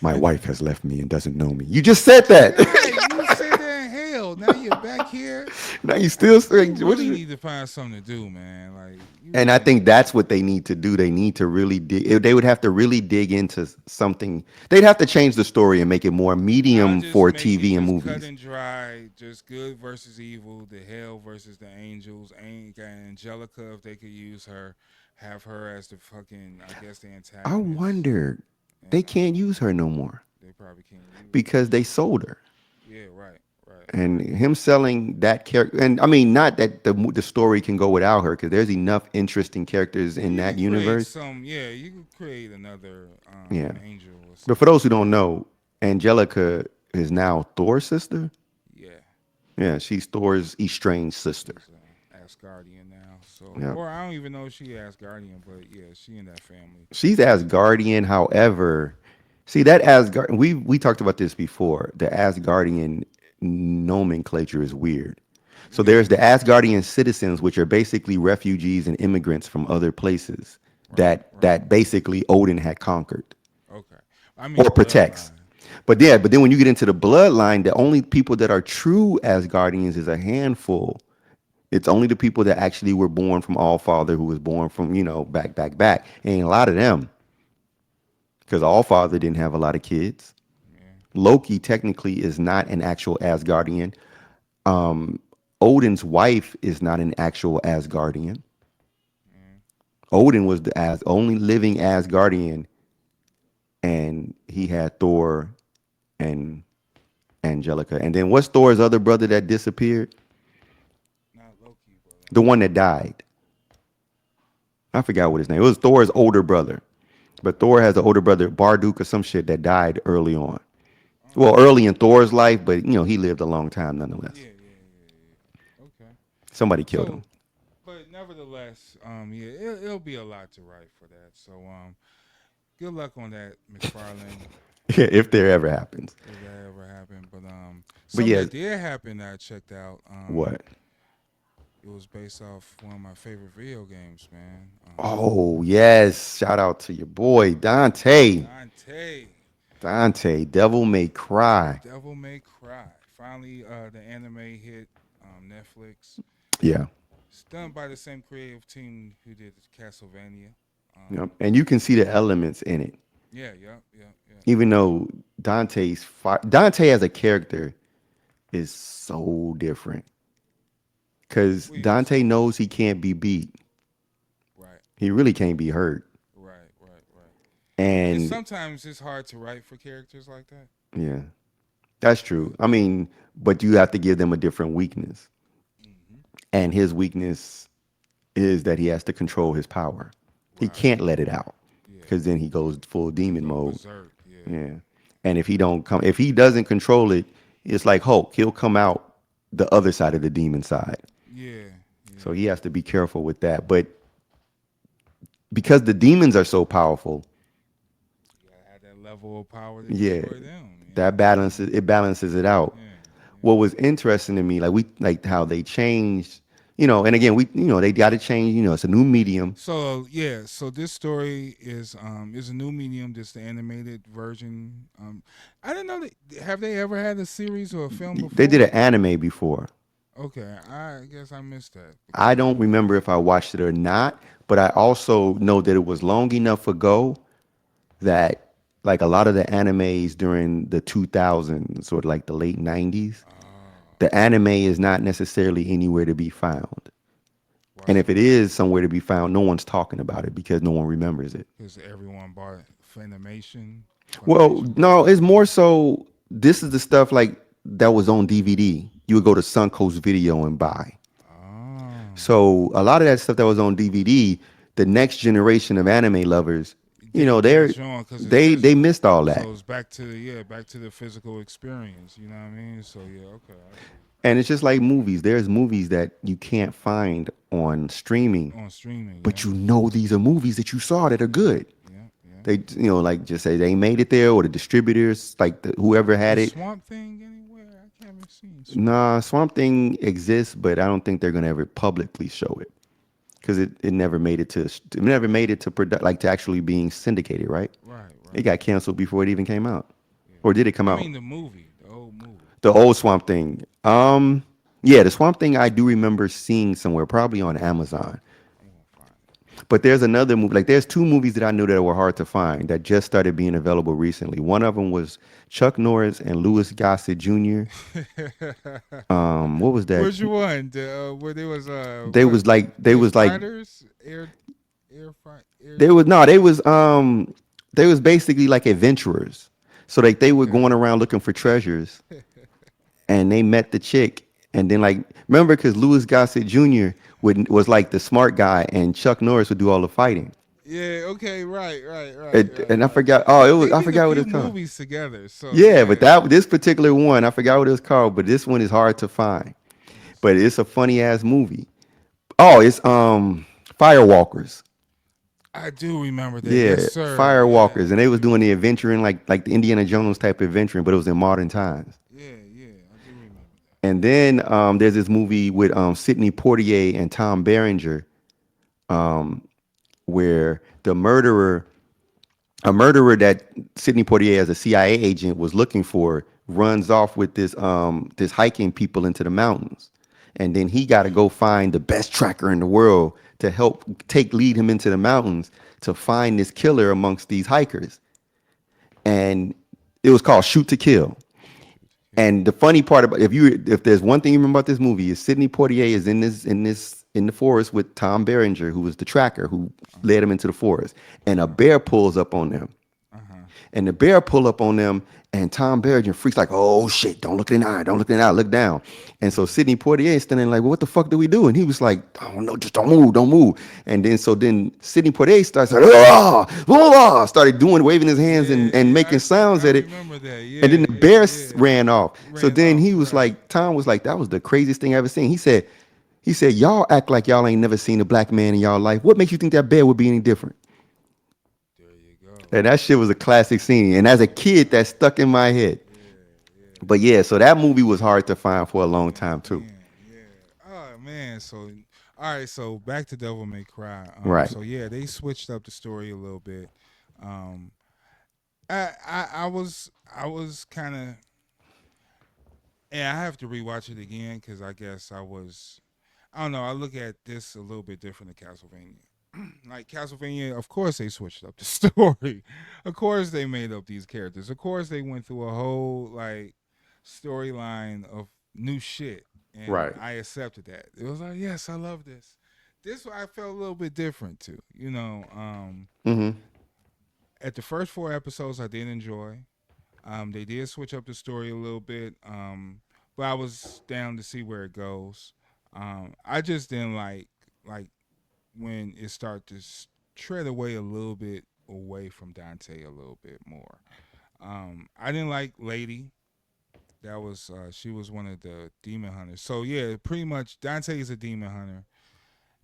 My wife has left me and doesn't know me." You just said that. Right, you said that in hell. Now you're back here. Now you still You saying what really is it? need to find something to do, man. Like you And I really think need. that's what they need to do. They need to really dig. They would have to really dig into something. They'd have to change the story and make it more I'll medium just for make it TV and just cut movies. and dry, just good versus evil, the hell versus the angels. Ain't got Angelica if they could use her, have her as the fucking, I guess the I antagonist, wonder they and can't use her no more they probably can't use her. because they sold her. Yeah, right, right. And him selling that character, and I mean, not that the story can go without her, because there's enough interesting characters Yeah, in you that could create universe. some. Yeah, you could create another Yeah. angel or But for something those who like don't that. know, Angelica is now Thor's sister. Yeah, Yeah, she's Thor's estranged sister. she's Asgardian now. So, Yeah. or I don't even know if she Asgardian, but yeah, she in that family. She's Asgardian, however, see that Asgard we talked about this before. The Asgardian nomenclature is weird. So Yeah, there's the Asgardian citizens, which are basically refugees and immigrants from other places right, right. that basically Odin had conquered Okay, I mean or protects. bloodline. But yeah, but then when you get into the bloodline, the only people that are true Asgardians is a handful. It's only the people that actually were born from All Father, who was born from, back. Ain't a lot of them, because All Father didn't have a lot of kids. Yeah, Loki technically is not an actual Asgardian. Odin's wife is not an actual Asgardian. yeah. Odin was the only living Asgardian, and he had Thor and Angelica. And then what's Thor's other brother that disappeared? Not Loki, but The one that died. I forgot what his name. It was Thor's older brother. But Thor has an older brother, Barduk or some shit, that died early on. Well, early in Thor's life, but he lived a long time nonetheless. yeah, yeah, yeah, yeah. Okay. Somebody killed So, him. but nevertheless, yeah, it'll be a lot to write for that. So, good luck on that, McFarlane, Yeah, if there ever happens. if that ever happened. But But something yeah, that did happen that I checked out. what? It was based off one of my favorite video games, man. Oh, yes. Shout out to your boy, Dante. Dante, Dante, Devil May Cry. Devil May Cry. Finally, the anime hit Netflix. Yeah. It's done by the same creative team who did Castlevania. Yep. And you can see the elements in it. Yeah, yeah, yeah, yeah. Even though Dante as a character is so different. Because What do you mean Dante so knows different? he can't be beat. Right, He really can't be hurt. right, right, right. And And sometimes it's hard to write for characters like that. yeah, that's But true. I mean, but you have to give them a different weakness. hmm And his weakness is that he has to control his power. He right, can't let it out, yeah, because then he goes full you demon go mode. berserk. Yeah, Yeah. And if he doesn't control it, it's like Hulk. He'll come out the other side of the demon side. yeah, So yeah. he has to be careful with that. But because the demons are so powerful, You gotta have that level of power to yeah, destroy them. that balances it out. Yeah, What yeah. was interesting to me, like how they changed, and again, they got to change, it's a new medium. So yeah, so this story is a new medium. This the animated version. I didn't know that. Have they ever had a series or a film They did before? an anime before. Okay, I guess I missed that I because don't remember if I watched it or not, but I also know that it was long enough ago that like a lot of the animes during the 2000s or like the late 90s, the anime is not necessarily anywhere to be found. And right, if it is somewhere to be found, no one's talking about it because no one remembers it. because everyone bought Funimation. Well, Funimation bought no, it's everything. more so this is the stuff like that was on DVD. You would go to Suncoast Video and buy. Oh, So a lot of that stuff that was on DVD, the next generation of anime lovers, didn't they're catch on because it's they physical. missed all that. So it's back to back to the physical experience. You know what I mean? So yeah, okay, I see. And it's just like movies. There's movies that you can't find on streaming, On streaming, yeah, but these are movies that you saw that are yeah, good. yeah, yeah. They, like just say they made it there, or the distributors, like whoever had Is it. Swamp Thing anywhere? I haven't seen Swamp Nah, Thing. Swamp Thing exists, but I don't think they're gonna ever publicly show it because it never made it to like to actually being syndicated. Right? Right, It right. got canceled before it even came out, Yeah. or did it come I out? mean the movie, the old movie. The old Swamp Thing. Yeah, the Swamp Thing I do remember seeing somewhere, probably on Amazon. I'm gonna find But there's another movie. Like there's two movies that I knew that were hard to find that just started being available recently. One of them was Chuck Norris and Louis Gossett Jr. it. What was that? Which one? The, where there was They what? was like they The was like fighters, air fight, air. they was no, they was basically like adventurers. So like they were Okay. going around looking for treasures, and they met the chick, and then like remember because Louis Gossett Jr. was like the smart guy, and Chuck Norris would do all the fighting. Yeah. Okay. Right. Right. Right. And Right. I Right. forgot. Oh, it was They I did a forgot what few it's called. movies together. So Yeah, but yeah. that this particular one, I forgot what it's called, but this one is hard to find. Let me But see. it's a funny ass movie. Oh, it's Firewalkers. I do remember that. Yes, Yeah, sir. Yeah, Firewalkers, and I they was do doing the remember that. adventuring like the Indiana Jones type of adventuring, but it was in modern times. Yeah, yeah, I do remember that. And then there's this movie with Sidney Poitier and Tom Berenger, where a murderer that Sidney Poitier as a CIA agent was looking for runs off with this hiking people into the mountains. And then he got to go find the best tracker in the world to help lead him into the mountains to find this killer amongst these hikers. And it was called Shoot to Kill. Shoot to kill. And the funny part about if there's one thing you remember about this movie is Sidney Poitier is in the forest with Tom Berenger, who was the tracker who Uh led him into the forest, huh. and Uh a huh. bear pulls up on them, Uh huh. and the bear pull up on them, and Tom Berenger freaks like, "Oh shit! Don't look in the eye! Don't look in the eye! Look down!" And so Yeah. Sidney Poitier is standing like, "Well, what the fuck do we do?" And he was like, "I don't know, just don't move, don't move." And then Sidney Poitier starts like, "Ah, ah," started doing waving his hands and Yeah, making sounds I at it. remember that. And Yeah, then the yeah, bear yeah. ran off. So Ran then off. he was Right. like, Tom was like, that was the craziest thing I ever seen. He said, y'all act like y'all ain't never seen a black man in y'all life. What makes you think that bear would be any different? There you go. And that shit was a classic scene. And as a kid, that stuck in my head. Yeah, yeah. But yeah, so that movie was hard to find for a long Man, time too. man, yeah. Oh man. So, all right. So back to Devil May Cry. Right. So yeah, they switched up the story a little bit. Um. I was kind of, and I have to rewatch it again because I guess I don't know. I look at this a little bit different than Castlevania. Like Castlevania, of course they switched up the story. Of course they made up these characters. Of course they went through a whole like storyline of new shit, and Right. I accepted that. It was like, yes, I love this. This I felt a little bit different too. Mm-hmm. At the first four episodes, I did enjoy. They did switch up the story a little bit, but I was down to see where it goes. I just didn't like when it started to tread away a little bit away from Dante a little bit more. I didn't like Lady. That was she was one of the demon hunters. So yeah, pretty much Dante is a demon hunter,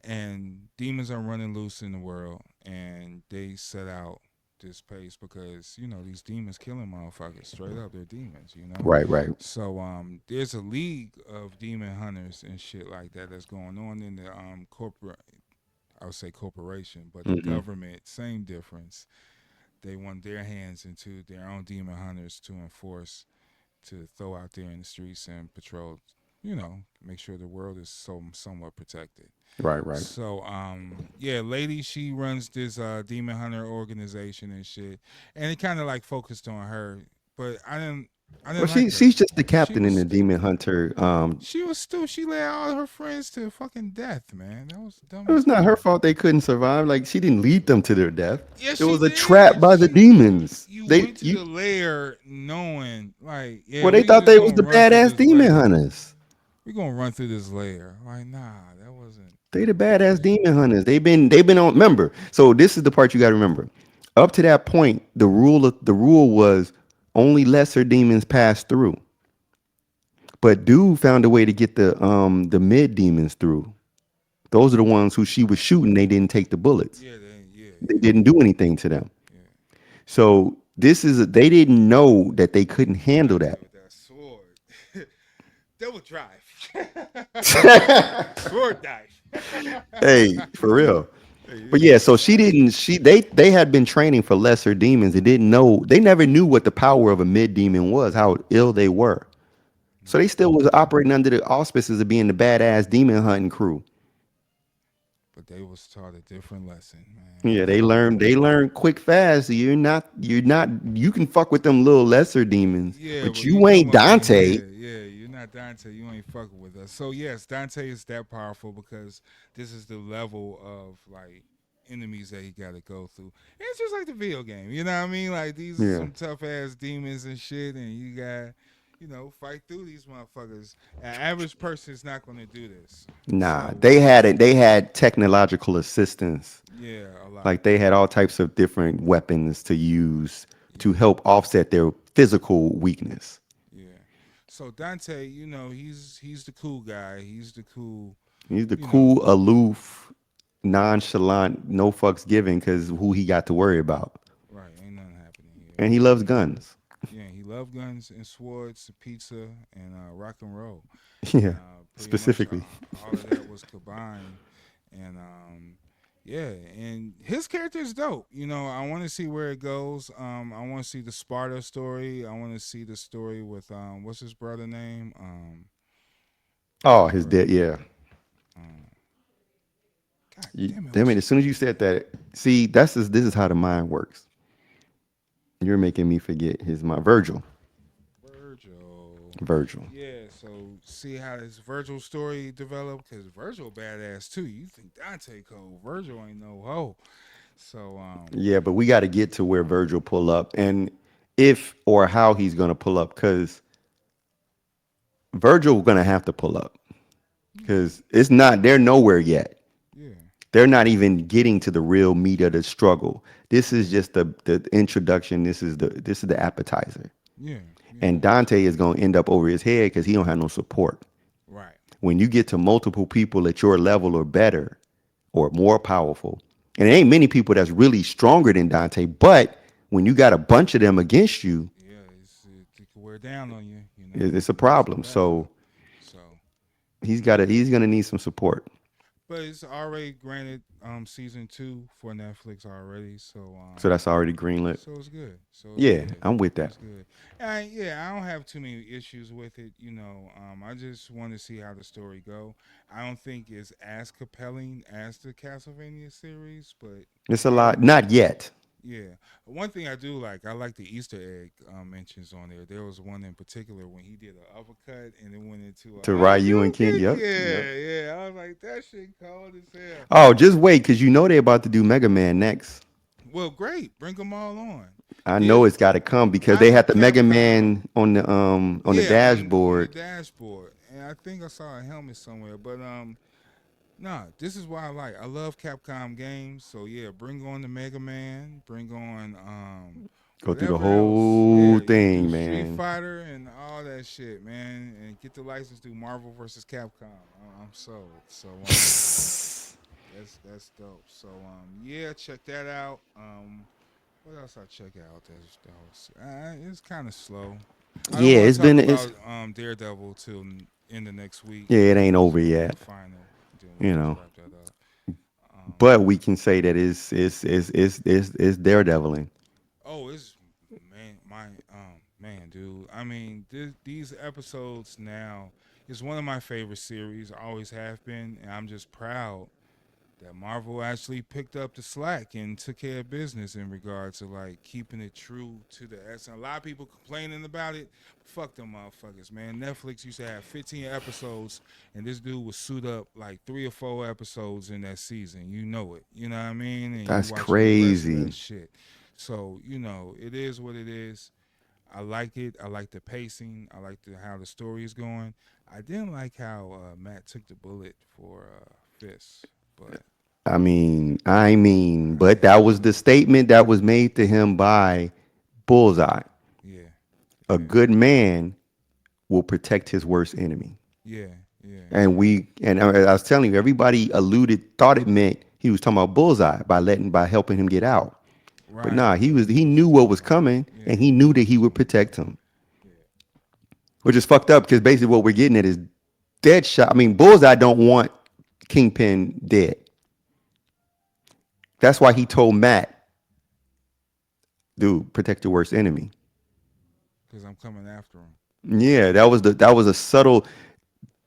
and demons are running loose in the world, and they set out this pace because these demons killing motherfuckers straight up. They're demons. Right. Right. So there's a league of demon hunters and shit like that that's going on in the corporate. I would say corporation, but the Mm-hmm. government, same difference. They want their hands into their own demon hunters to enforce, to throw out there in the streets and patrol. Make sure the world is somewhat protected. Right. Right. So yeah, lady, she runs this demon hunter organization and shit, and it kind of like focused on her, but I Well, didn't like her. she's just the She captain was in the Demon stupid. Hunter. She was stupid. She led all her friends to fucking death, man. That was dumb It as was not her hell. fault they couldn't survive. Like she didn't lead them to their death. Yes, It she was a trap did. by the demons. You They went to you the lair knowing like, yeah, Well, they we thought just they was gonna the run through badass this demon lair. hunters. We gonna run through this lair. Like, nah, that wasn't. They the That badass was demon hunters. They've been on. Remember, so this is the part you got to remember. Up to that point, the rule was only lesser demons passed through. But dude found a way to get the mid demons through. Those are the ones who she was shooting. They didn't take the bullets. yeah, yeah, They yeah, didn't do anything to them. yeah. So they didn't know that they couldn't Come handle out that. there with that sword. Double drive. Sword knife. Hey, for real. But Yeah, yeah, so she didn't. They had been training for lesser demons. They didn't know. They never knew what the power of a mid demon was. How ill they were. So they still was operating under the auspices of being the badass demon hunting crew. but they was taught a different lesson, man. Yeah, For they learned. real. They learned quick, fast. You're not. You're not. You can fuck with them little lesser demons, Yeah, but but you you come ain't up in Dante. here, yeah, you're not Dante. You ain't fucking with us. So yes, Dante is that powerful because this is the level of like enemies that he got to go through. And it's just like the video game, you know what I mean? Like these are Yeah. some tough ass demons and shit, and you got fight through these motherfuckers. An average person is not going to do this. Nah, So they had technological assistance. yeah, a lot. Like they had all types of different weapons to use to Yeah, help offset their physical weakness. yeah. So Dante, he's the cool guy. He's the cool, He's the you know, cool, aloof, nonchalant, no fucks given because who he got to worry about. right. Ain't nothing happening here. And he loves guns. Yeah, he loved guns and swords, pizza, and rock and roll, Yeah, and pretty much specifically. all of that was combined. And yeah, and his character is dope. I want to see where it goes. I want to see the Sparta story. I want to see the story with what's his brother name? Oh, his Whatever. dead. Yeah. Um, God damn it, Damn what's it. As soon as you said that, see, this is how the mind works. You're making me forget his mind. Virgil. Virgil? Virgil. Yeah, so see how this Virgil story developed because Virgil badass too. You think Dante cold? Virgil ain't no hoe. So Yeah, but we got to get to where Virgil pull up and if or how he's going to pull up because Virgil going to have to pull up yeah, because it's not, they're nowhere yet. yeah, They're not even getting to the real meat of the struggle. This is just the introduction. This is the appetizer. yeah, yeah. And Dante is going to end up over his head because he don't have no support. Right. When you get to multiple people at your level or better or more powerful, and there ain't many people that's really stronger than Dante, but when you got a bunch of them against you, Yeah, it can wear down on you. it's a You lose some problem. battle. So So, he's gonna need some support. but it's already granted season 2 for Netflix already. So that's already greenlit. So it's good. So it's Yeah, good. I'm with that. It's good. And yeah, I don't have too many issues with it. I just want to see how the story go. I don't think it's as compelling as the Castlevania series, but It's a lot. Not yet. yeah. One thing I like the Easter egg mentions on there. There was one in particular when he did an uppercut and it went into To a Ryu and Ken. Hadouken. Yep. Yep. Yeah, yeah. I was like, that shit cold as hell. Oh, just wait, because you know they're about to do Mega Man next. Well, great. Bring them all on. I know There's it's got to come because I they know had the Mega Capcom. Man on the Yeah, on the dashboard. dashboard, and I think I saw a helmet somewhere. But nah, this is why I love Capcom games. So yeah, bring on the Mega Man. Bring on Go through the whatever else. Yeah, whole you can do thing, Street man. Fighter and all that shit, man, and get the license to Marvel versus Capcom. I'm sold. So that's dope. So yeah, check that out. What else I check out? It's kind of slow. I don't Yeah, want it's to talk been it's about Daredevil till end of next week yeah, it ain't because over of the yet. final. Then we'll You just know, wrap that up. but we can say that it's daredeviling. Oh, it's man, dude. I mean, these episodes now is one of my favorite series. Always have been, and I'm just proud that Marvel actually picked up the slack and took care of business in regards to keeping it true to the essence. A lot of people complaining about it. Fuck them motherfuckers, man. Netflix used to have 15 episodes, and this dude would suit up like 3 or 4 episodes in that season. You know it. You know what I mean? And you That's watching the rest of that crazy. shit. So it is what it is. I like it. I like the pacing. I like how the story is going. I didn't like how Matt took the bullet for Fist, but But that was the statement that was made to him by Bullseye. yeah, A yeah, good man will protect his worst enemy. yeah, yeah, And yeah. I was telling you, everybody thought it meant he was talking about Bullseye by helping him get out. But Right, nah, but he he knew was what talking was about coming yeah, and he knew that he would protect him. yeah, Which is fucked up because basically what we're getting at is Deadshot. I mean, Bullseye don't want Kingpin dead. That's why he told Matt, dude, protect your worst enemy. because I'm coming after him. Yeah, that was a subtle.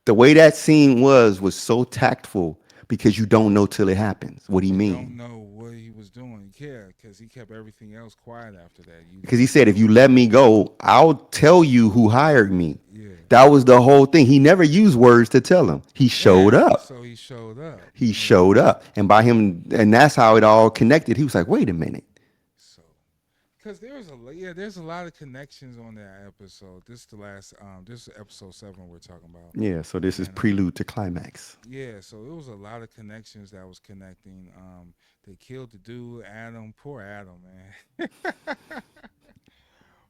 The way that scene was so tactful because you don't know till it happens what he You don't mean. know what he was doing, yeah, because he kept everything else quiet after that. You Because he don't said, if know. you let me go, I'll tell you who hired me. Yeah, That was the whole thing. He never used words to tell him. He showed yeah. up. So he showed up. He showed up. And by him, and that's how it all connected. He was like, wait a minute. So Cause there's a lot of connections on that episode. This is the last this is episode 7 we're talking about. Yeah, so this is And prelude to climax. yeah, so it was a lot of connections that was connecting. They killed the dude, Adam. Poor Adam, man.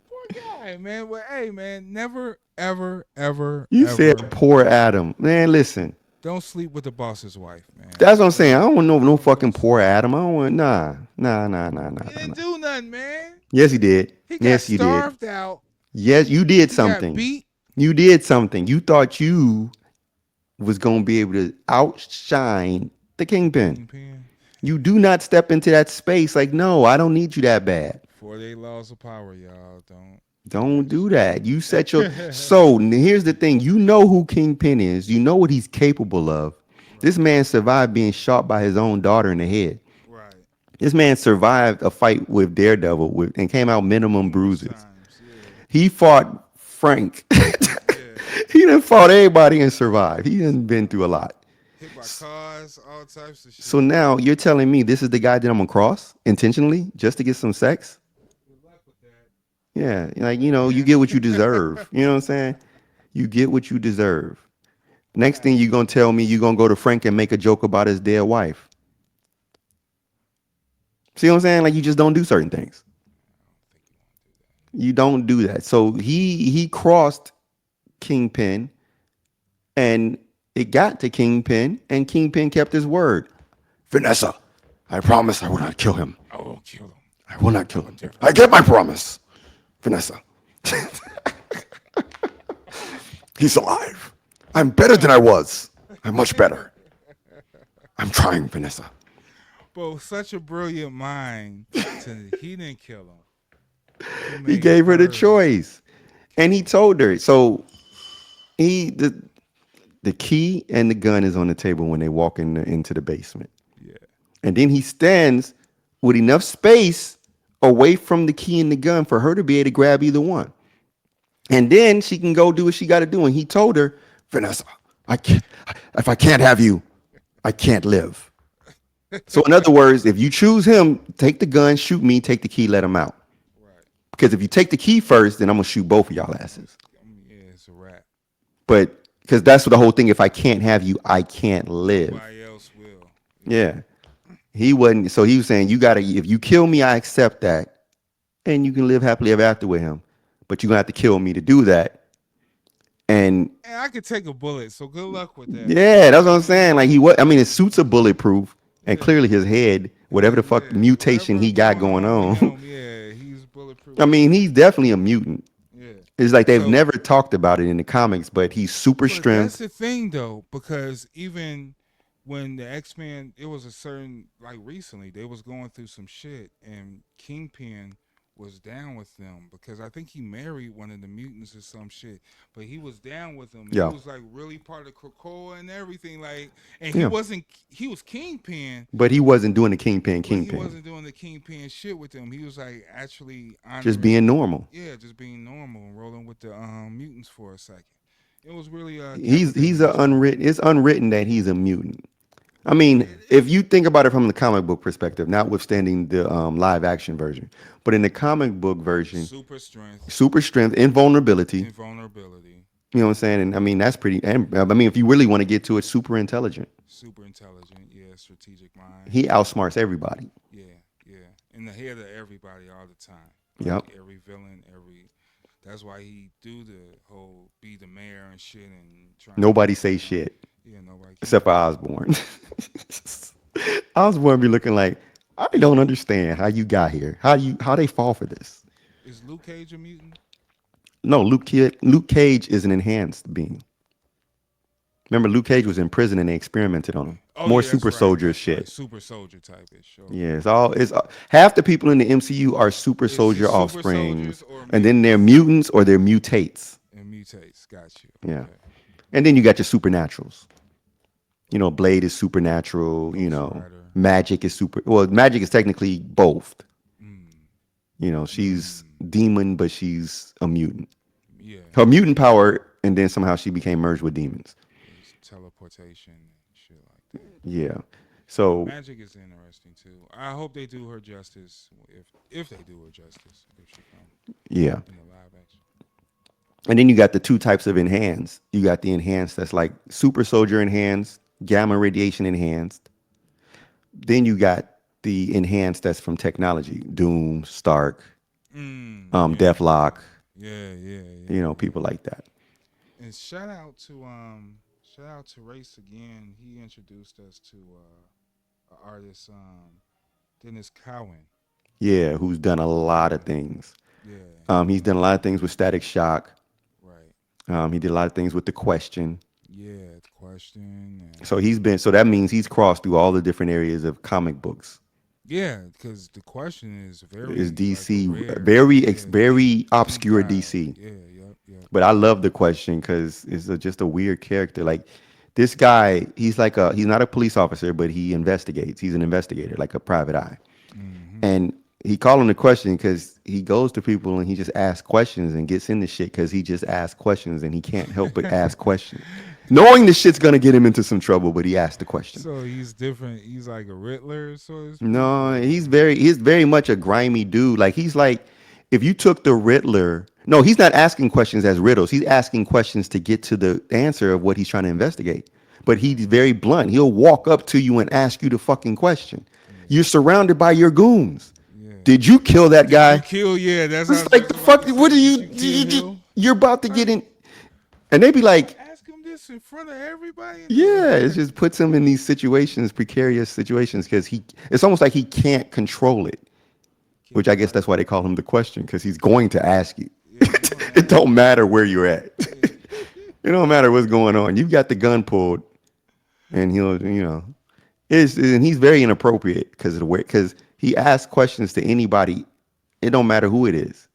Poor guy, man. Well, hey, man, never, ever, ever, You said ever poor Adam. Man, listen. don't sleep with the boss's wife, man. That's what I'm saying. I don't want no Don't fucking sleep. poor Adam. I don't want nah. He didn't do nothing, man. Yes, he did. He got Yes, you did. starved out. Yes, you did He got something. beat. You did something. You thought you was gonna be able to outshine the kingpin. Kingpin. You do not step into that space like, no, I don't need you that bad. 48 laws of power, y'all. Don't do Don't that do shit. that. You set your here's the thing. You know who Kingpin is. You know what he's capable of. This Right. man survived being shot by his own daughter in the head. Right. This man survived a fight with Daredevil and came out minimum Numerous bruises. times. Yeah. He fought Frank. Yeah. He done fought everybody and survived. He done been through a lot. Hit by cars, all types of So shit. now you're telling me this is the guy that I'm gonna cross intentionally just to get some sex? Good luck with that. Yeah, like you get what you deserve. You know what I'm saying? You get what you deserve. Next thing you're gonna tell me you're gonna go to Frank and make a joke about his dead wife. See what I'm saying? Like you just don't do certain things. I don't think you want to do that. You don't do that. So he crossed Kingpin and it got to Kingpin and Kingpin kept his word. Vanessa, I promise I will not kill him. I won't kill him. I will not kill him. I get my promise. Vanessa. He's alive. I'm better than I was. I'm much better. I'm trying, Vanessa. Bro, such a brilliant mind. He didn't kill him. He Made gave her the her. choice. And he told her. So he the key and the gun is on the table when they walk into the basement. Yeah. And then he stands with enough space away from the key and the gun for her to be able to grab either one. And then she can go do what she got to do. And he told her, Vanessa, I can't, if I can't have you, I can't live. So in other words, if you choose him, take the gun, shoot me, take the key, let him out. Right. Because if you take the key first, then I'm going to shoot both of y'all asses. Yeah, it's a wrap. But because that's what the whole thing, if I can't have you, I can't live. Nobody else will. Yeah. He wasn't, so he was saying, you got to, if you kill me, I accept that. And you can live happily ever after with him. But you're going to have to kill me to do that. And And I could take a bullet, so good luck with that. yeah, that's what I'm saying. Like I mean, his suits are bulletproof. And Yeah. clearly his head, whatever the fuck Yeah, mutation whatever he got going on. with him, yeah, he's bulletproof. I mean, he's definitely a mutant. Yeah. It's like they've So- never talked about it in the comics, but he's super But that's strength. the thing, though, because even when the X-Men, it was a certain, like recently, they was going through some shit, and Kingpin was down with them because I think he married one of the mutants or some shit, but he was down with them. Yeah. He was like really part of Krakoa and everything, like, and Yeah. he was Kingpin, But he wasn't doing the Kingpin. but he wasn't doing the Kingpin shit with them. He was like actually Just honoring- being normal. yeah, just being normal and rolling with the mutants for a second. It was really He's a unwritten. It's unwritten that he's a mutant. I mean, if you think about it from the comic book perspective, notwithstanding the live action version, but in the comic book version, super strength, super strength, invulnerability. invulnerability, You know what I'm saying? And I mean, that's pretty. And I mean, if you really want to get to it, super intelligent. super intelligent, yeah, strategic mind. He outsmarts everybody. Yeah, yeah, in the head of everybody all the time. Yep. Like every villain, That's why he do the whole be the mayor and shit and try. Nobody say shit Yeah, nobody. except for Osborn. Osborn be looking like, I don't understand how you got here. How they fall for this? Is Luke Cage a mutant? No, Luke Cage is an enhanced being. Remember, Luke Cage was in prison and they experimented on him. More yeah, that's super right, soldier that's shit. right. Super soldier type ish. Sure. Yeah, it's half the people in the MCU are super It's soldier super offsprings, soldiers or and then they're mutants or they're mutates. And mutates. Got you. Yeah. Okay. And then you got your supernaturals. You know, Blade is supernatural. You know, Rider. Magic is super. Well, Magic is technically both. Mm, You know, she's demon, but she's a mutant. yeah. Her mutant power, and then somehow she became merged with demons. It's teleportation and shit like that. Yeah. So Magic is interesting too. I hope they do her justice. If they do her justice, if she come yeah. in the live action. And then you got the two types of enhanced. You got the enhanced that's like super soldier enhanced, gamma radiation enhanced. Then you got the enhanced that's from technology, Doom, Stark, Yeah, Deathlock, yeah, yeah, you yeah, know, yeah. people like that. And shout out to Race again. He introduced us to an artist, Dennis Cowan. Yeah, who's done a lot of Yeah, things. yeah, He's done a lot of things with Static Shock. right. He did a lot of things with the Question. Yeah, the question So and he's been. So that means he's crossed through all the different areas of comic books. yeah, because the question is Is very like a DC rare, yeah, very deep obscure dive. DC? Yeah, yep, yep. But I love the Question because just a weird character. Like this guy, he's not a police officer, but he investigates. He's an investigator, like a private eye. Mm-hmm. And he called him the Question because he goes to people and he just asks questions and gets into shit because he just asks questions and he can't help but ask questions, knowing the shit's gonna get him into some trouble, but he asked the question. So he's different. He's like a Riddler, so to speak. No, Or he's very much a grimy dude. Like he's like if you took the Riddler. No, he's not asking questions as riddles. He's asking questions to get to the answer of what he's trying to investigate. But he's very blunt. He'll walk up to you and ask you the fucking question. You're yeah, surrounded by your goons. yeah. Did you kill that Did you guy? kill? Yeah, that's what I It's was like just the about fuck. to What say. are Did you kill him? you're about to get Like, in, and they be like like, ask him this in front of everybody. And yeah, it just puts him in these situations, precarious situations, because it's almost like he can't control it. Which I guess right. that's why they call him the Question, because he's going to ask you. Yeah, he gonna It ask don't you. matter where you're at. Yeah. It don't matter what's going on. You've got the gun pulled, and and he's very inappropriate because of the way because he asks questions to anybody. It don't matter who it is,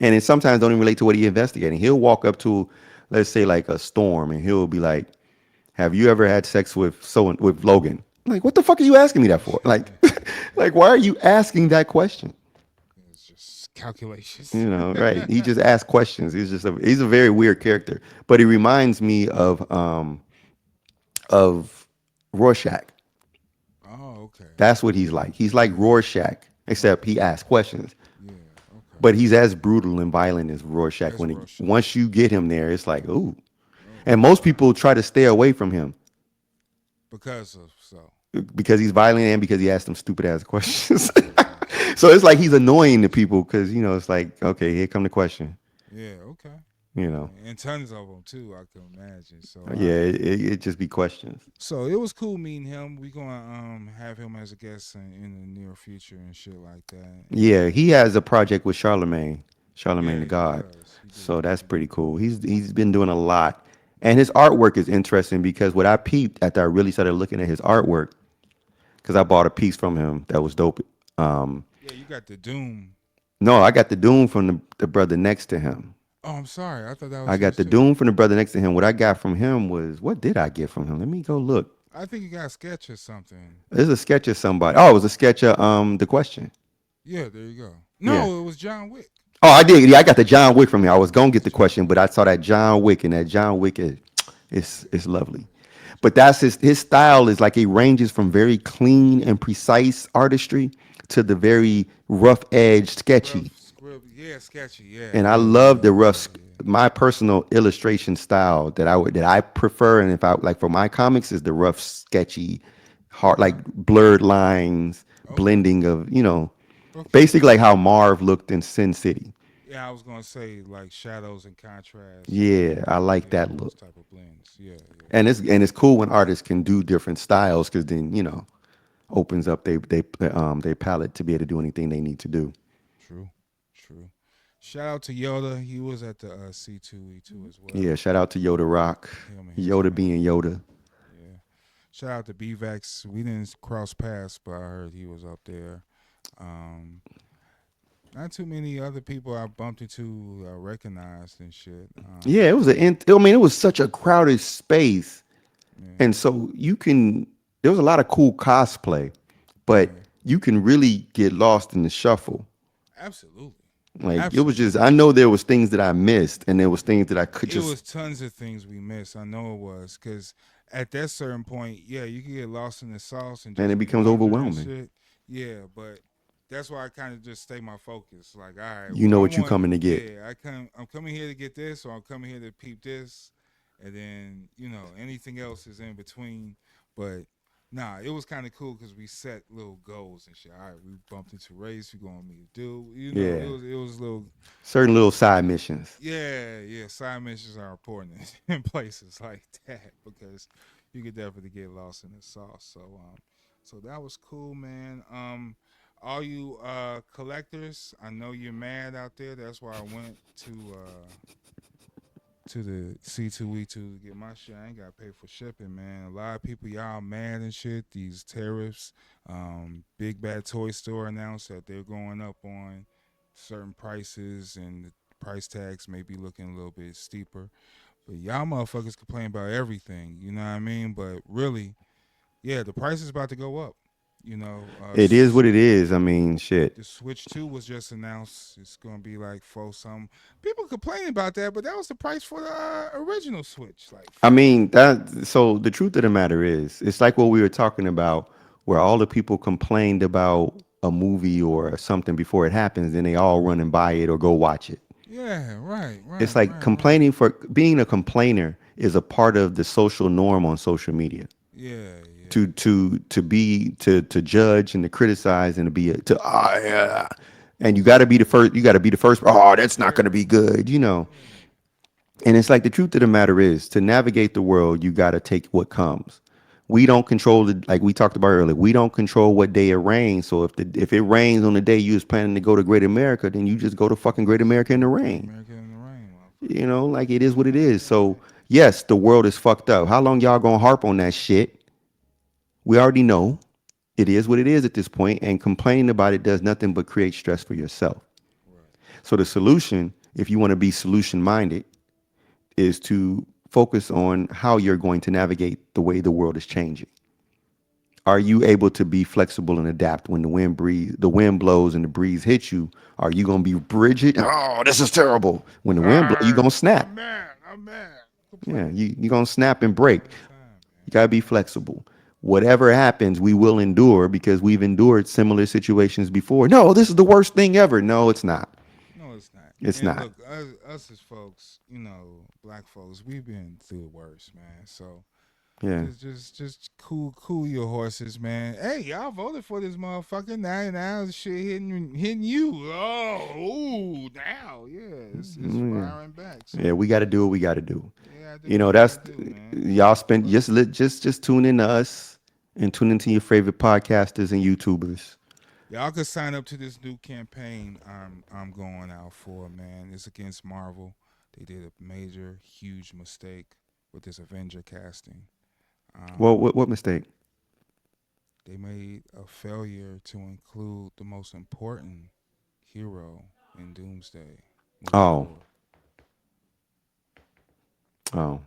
and it sometimes don't even relate to what he's investigating. He'll walk up to, let's say, like a storm, and he'll be like, "Have you ever had sex with with Logan?" Like, what the fuck are you asking me that for? Like, like why are you asking that question? It's just calculations. You know, right? He just asks questions. He's a very weird character, but he reminds me of Rorschach. Oh, okay. That's what he's like. He's like Rorschach, except Right. he asks questions. Yeah. Okay. But he's as brutal and violent as Rorschach. That's When Rorschach. once you get him there, it's like, ooh. Oh And most wow. people try to stay away from him Because of so. because he's violent and because he asks them stupid ass questions. Okay. So it's like he's annoying to people because it's like, okay, here come the question. Yeah. Okay. You know, And tons of them too. I can imagine. So yeah, I. it just be questions. So it was cool meeting him. We gonna have him as a guest in the near future and shit like that. Yeah, he has a project with Charlemagne the Yeah, he God. does. He So do. that's He pretty do. cool. He's been doing a lot, and his artwork is interesting because what I peeped after I really started looking at his artwork, because I bought a piece from him that was dope. Yeah, you got the Doom. No, I got the Doom from the brother next to him. Oh, I'm sorry. I thought that I was got his the too. Doom from the brother next to him. What I got from him was what did I get from him? Let me go look. I think you got a sketch or something. This is a sketch of somebody. Oh, it was a sketch of the Question. Yeah, there you go. Yeah. No, it was John Wick. Oh, I did. Yeah, I got the John Wick from him. I was gonna get the Question, but I saw that John Wick, and that John Wick is it's lovely. But that's his style is like it ranges from very clean and precise artistry to the very rough edge sketchy. Rough script. Yeah, sketchy. Yeah, And I yeah, love yeah, the yeah, rough yeah. my personal illustration style that I prefer, and if I like for my comics is the rough sketchy hard like blurred lines, Okay. blending of, Okay. basically like how Marv looked in Sin City. Yeah, I was gonna say like shadows and contrast Yeah, I and like yeah, that those look. type of blends. Yeah, yeah. And it's cool when artists can do different styles because then opens up their palette to be able to do anything they need to do. True. True. Shout out to Yoda. He was at the C2E2 as Yeah, well. shout out to Yoda Rock, Him and his Yoda being man. Yoda. Yeah. Shout out to BVAX. We didn't cross paths, but I heard he was up there. Um, Not too many other people I bumped into recognized and shit. Yeah, it was I mean, it was such a crowded space, Yeah, and so there was a lot of cool cosplay, but yeah, you can really get lost in the shuffle. absolutely. Like it was just, Absolutely. I know there was things that I missed, and there was things that I could It just, was tons of things we missed. I know it was because at that certain point, yeah, you can get lost in the sauce and and it just be becomes wondering overwhelming. shit. Yeah, but that's why I kind of just stay my focus. Like, all right, You well, know I what you want, coming to get. yeah, I'm coming here to get this, or I'm coming here to peep this, and then anything else is in between. But nah, it was kind of cool because we set little goals and shit. All right, we bumped into race. We going to meet a dude. Yeah, It was little. certain little side missions. Yeah, yeah. Side missions are important in places like that because you could definitely get lost in the sauce. So that was cool, man. All you collectors, I know you're mad out there. That's why I went to the C2E2 to get my shit. I ain't got to pay for shipping, man. A lot of people, y'all mad and shit. These tariffs. Big Bad Toy Store announced that they're going up on certain prices, and the price tags may be looking a little bit steeper. But y'all motherfuckers complain about everything, you know what I mean? But really, yeah, the price is about to go up. You know, It is what it is. I mean, shit. the Switch 2 was just announced. It's gonna be like four some. People complaining about that, but that was the price for the original Switch, like I four. mean that. So the truth of the matter is, it's like what we were talking about, where all the people complained about a movie or something before it happens, and they all run and buy it or go watch it. Yeah, right, It's right, like right, right. complaining for being a complainer is a part of the social norm on social media. Yeah, yeah, To judge and to criticize and to be yeah. And you got to be the first. You got to be the first. Oh, that's not going to be good. yeah. And it's like the truth of the matter is, to navigate the world, you got to take what comes. We don't control it, like we talked about earlier. We don't control what day it rains. So if it rains on the day you was planning to go to Great America, then you just go to fucking Great Just America in the go to Great rain. America in the Rain, motherfucker. Like it is what it is. Yeah, So yes, the world is fucked up. How long y'all gonna harp on that shit? We already know it is what it is at this point, and complaining about it does nothing but create stress for yourself. right. So the solution, if you want to be solution minded, is to focus on how you're going to navigate the way the world is changing. Are you able to be flexible and adapt when the wind blows and the breeze hits you? Are you gonna be rigid? Oh, this is terrible. When the wind blows, you Alright, gonna snap. I'm mad. I'm mad. Yeah, Complaining you gonna snap and break. all the time, You gotta be flexible. Whatever happens, we will endure because we've endured similar situations before. No, this is the worst thing ever. No, it's not. man. No, it's not. It's And not. look, us as folks, black folks, we've been through the worst, man. So Yeah. just cool your horses, man. Hey, y'all voted for this motherfucker. Now shit hitting you. Oh, ooh, now, yeah, it's Yeah. firing back. Yeah, So we got to do what we got to do. yeah, I do what you gotta That's do, man. y'all spend just tune in to us and tune into your favorite podcasters and YouTubers. Y'all could sign up to this new campaign I'm going out for, man. It's against Marvel. They did a major, huge mistake with this Avenger casting. Well, Um, what mistake? they made a failure to include the most important hero in Doomsday moving Oh, forward, oh,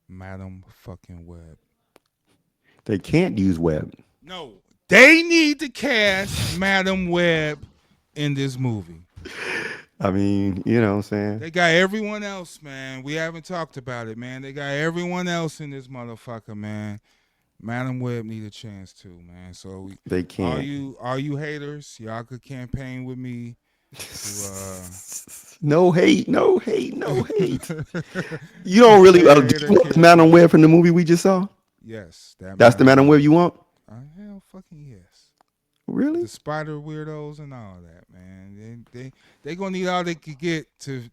Madam fucking Web. they can't use web. No, they need to cast Madam Web in this movie. I mean, you know what I'm saying? They got everyone else, man. We haven't talked about it, man. They got everyone else in this motherfucker, man. Madam Web need a chance too, man. So They can't. all you haters, y'all could campaign with me to No hate, no hate, no hate. You don't hater really. Do you want the man on campaign. web from the movie we just saw? Yes, that That's the Madam man on Web. web you want? Hell fucking yes. With the Really? spider weirdos and all that, man. They gonna need all they could get to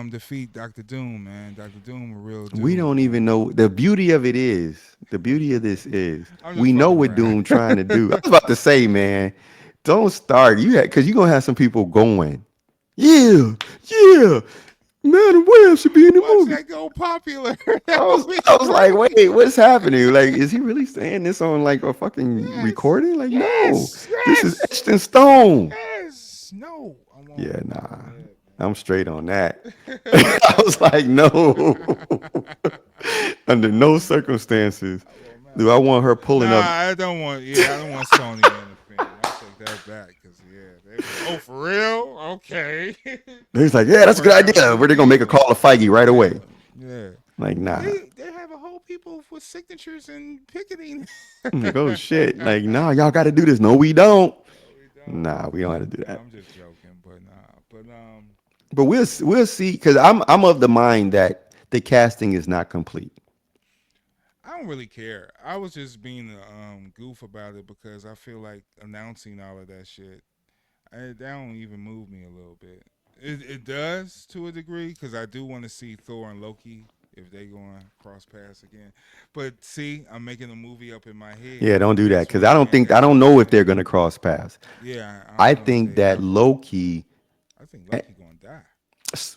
defeat Doctor Doom, man. Doctor Doom a real We dude, don't even man. know. The beauty of it is, the beauty of this is, I'm just we know fucking what around. Doom trying to do. I was about to say, man, don't start. Because you're gonna have some people going, yeah, yeah, Madam Web should be in the Watch movie. that go popular. I That was, would be I was like, great. wait, what's happening? Like, is he really saying this on like a fucking Yes, recording? Like, no, yes, this is yes, etched in stone. yes. No, I want Yeah, nah, Madam Web, I'm straight on that. man. I was like, no, under no circumstances I want do I Madam want Web. her Nah, pulling up. I don't want. Yeah, I don't want Sony interfering. I take that back because they was oh for real, okay. He's like, yeah, that's a good Work out a idea. Where they gonna make a deal. call to Feige right Yeah, away? yeah. Like, nah. They have a whole people with signatures and picketing. I'm like, oh shit. Like, nah, y'all got to do this. No, we don't. No, we don't. Nah, we don't have to do Nah, that. I'm just joking, but nah. But we'll see because I'm of the mind that the casting is not complete. I don't really care. I was just being a goof about it because I feel like announcing all of that shit. That don't even move me a little bit. It does to a degree because I do want to see Thor and Loki if they going to cross paths again. But see, I'm making a movie up in my Yeah, head. don't do that That's because why I can't I have don't no know if they're opinion. gonna cross paths. Yeah, I I don't know if think they that ever. Loki. I think Loki gonna die.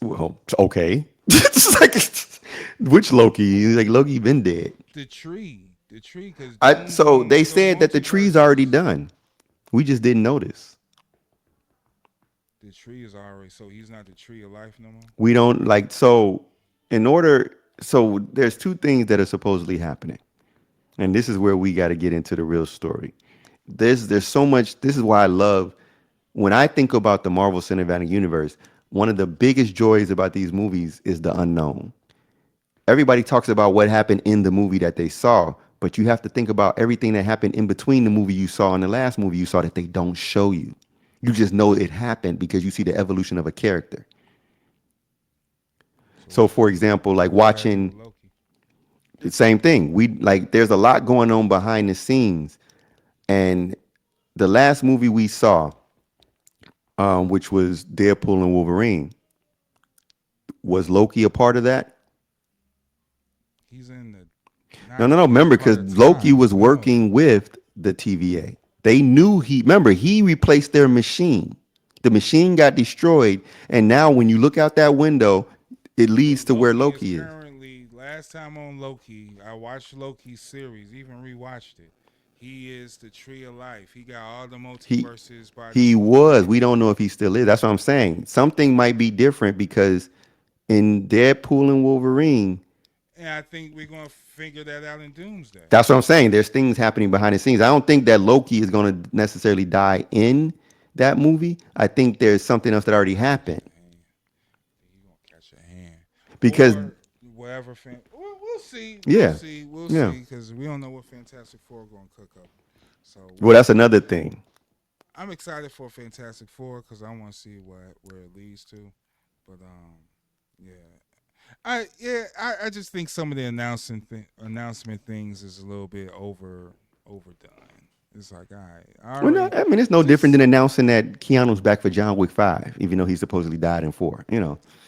Well, okay. It's like which Loki? Like Loki been dead. The tree, because I Doom so going they into those said that the tree's already multiverses. done. We just didn't notice. The tree is already so he's not the tree of life no more. We don't like so in order so there's two things that are supposedly happening. And this is where we got to get into the real story. There's so much. This is why I love when I think about the Marvel Cinematic Universe. One of the biggest joys about these movies is the unknown. Everybody talks about what happened in the movie that they saw, but you have to think about everything that happened in between the movie you saw and the last movie you saw that they don't show you. You just know it happened because you see the evolution of a character. So So, for example, like what that had to do watching with Loki? the same thing, we like there's a lot going on behind the scenes, and the last movie we saw, which was Deadpool and Wolverine, was Loki a part of that? He's in the No, not no, no. he's a Remember, part because of Loki time. was We know that. working with the TVA. They knew he replaced their machine. The machine got destroyed, and now when you look out that window, it So leads to where Loki is Loki is. currently last time on Loki, I watched Loki's series, even rewatched it. He is the tree of life. He got all the He multiverses by he default. was. We don't know if he still is. That's what I'm saying. Something might be different because in Deadpool and Wolverine, And I think we're gonna figure that out in Doomsday. that's what I'm saying. There's things happening behind the scenes. I don't think that Loki is going to necessarily die in that movie. I think there's something else that already happened And he gonna catch a hand. because Or whatever we'll see. We'll yeah, see. We'll yeah. see. Because we don't know what Fantastic Four gonna cook up. So Well, we'll that's see. another thing. I'm excited for Fantastic Four because I want to see where it leads to. But yeah, I just think some of the announcement things is a little bit overdone. It's like, all right, I Well, no, already I mean it's no different just than announcing that Keanu's back for John Wick 5, even though he supposedly died in 4.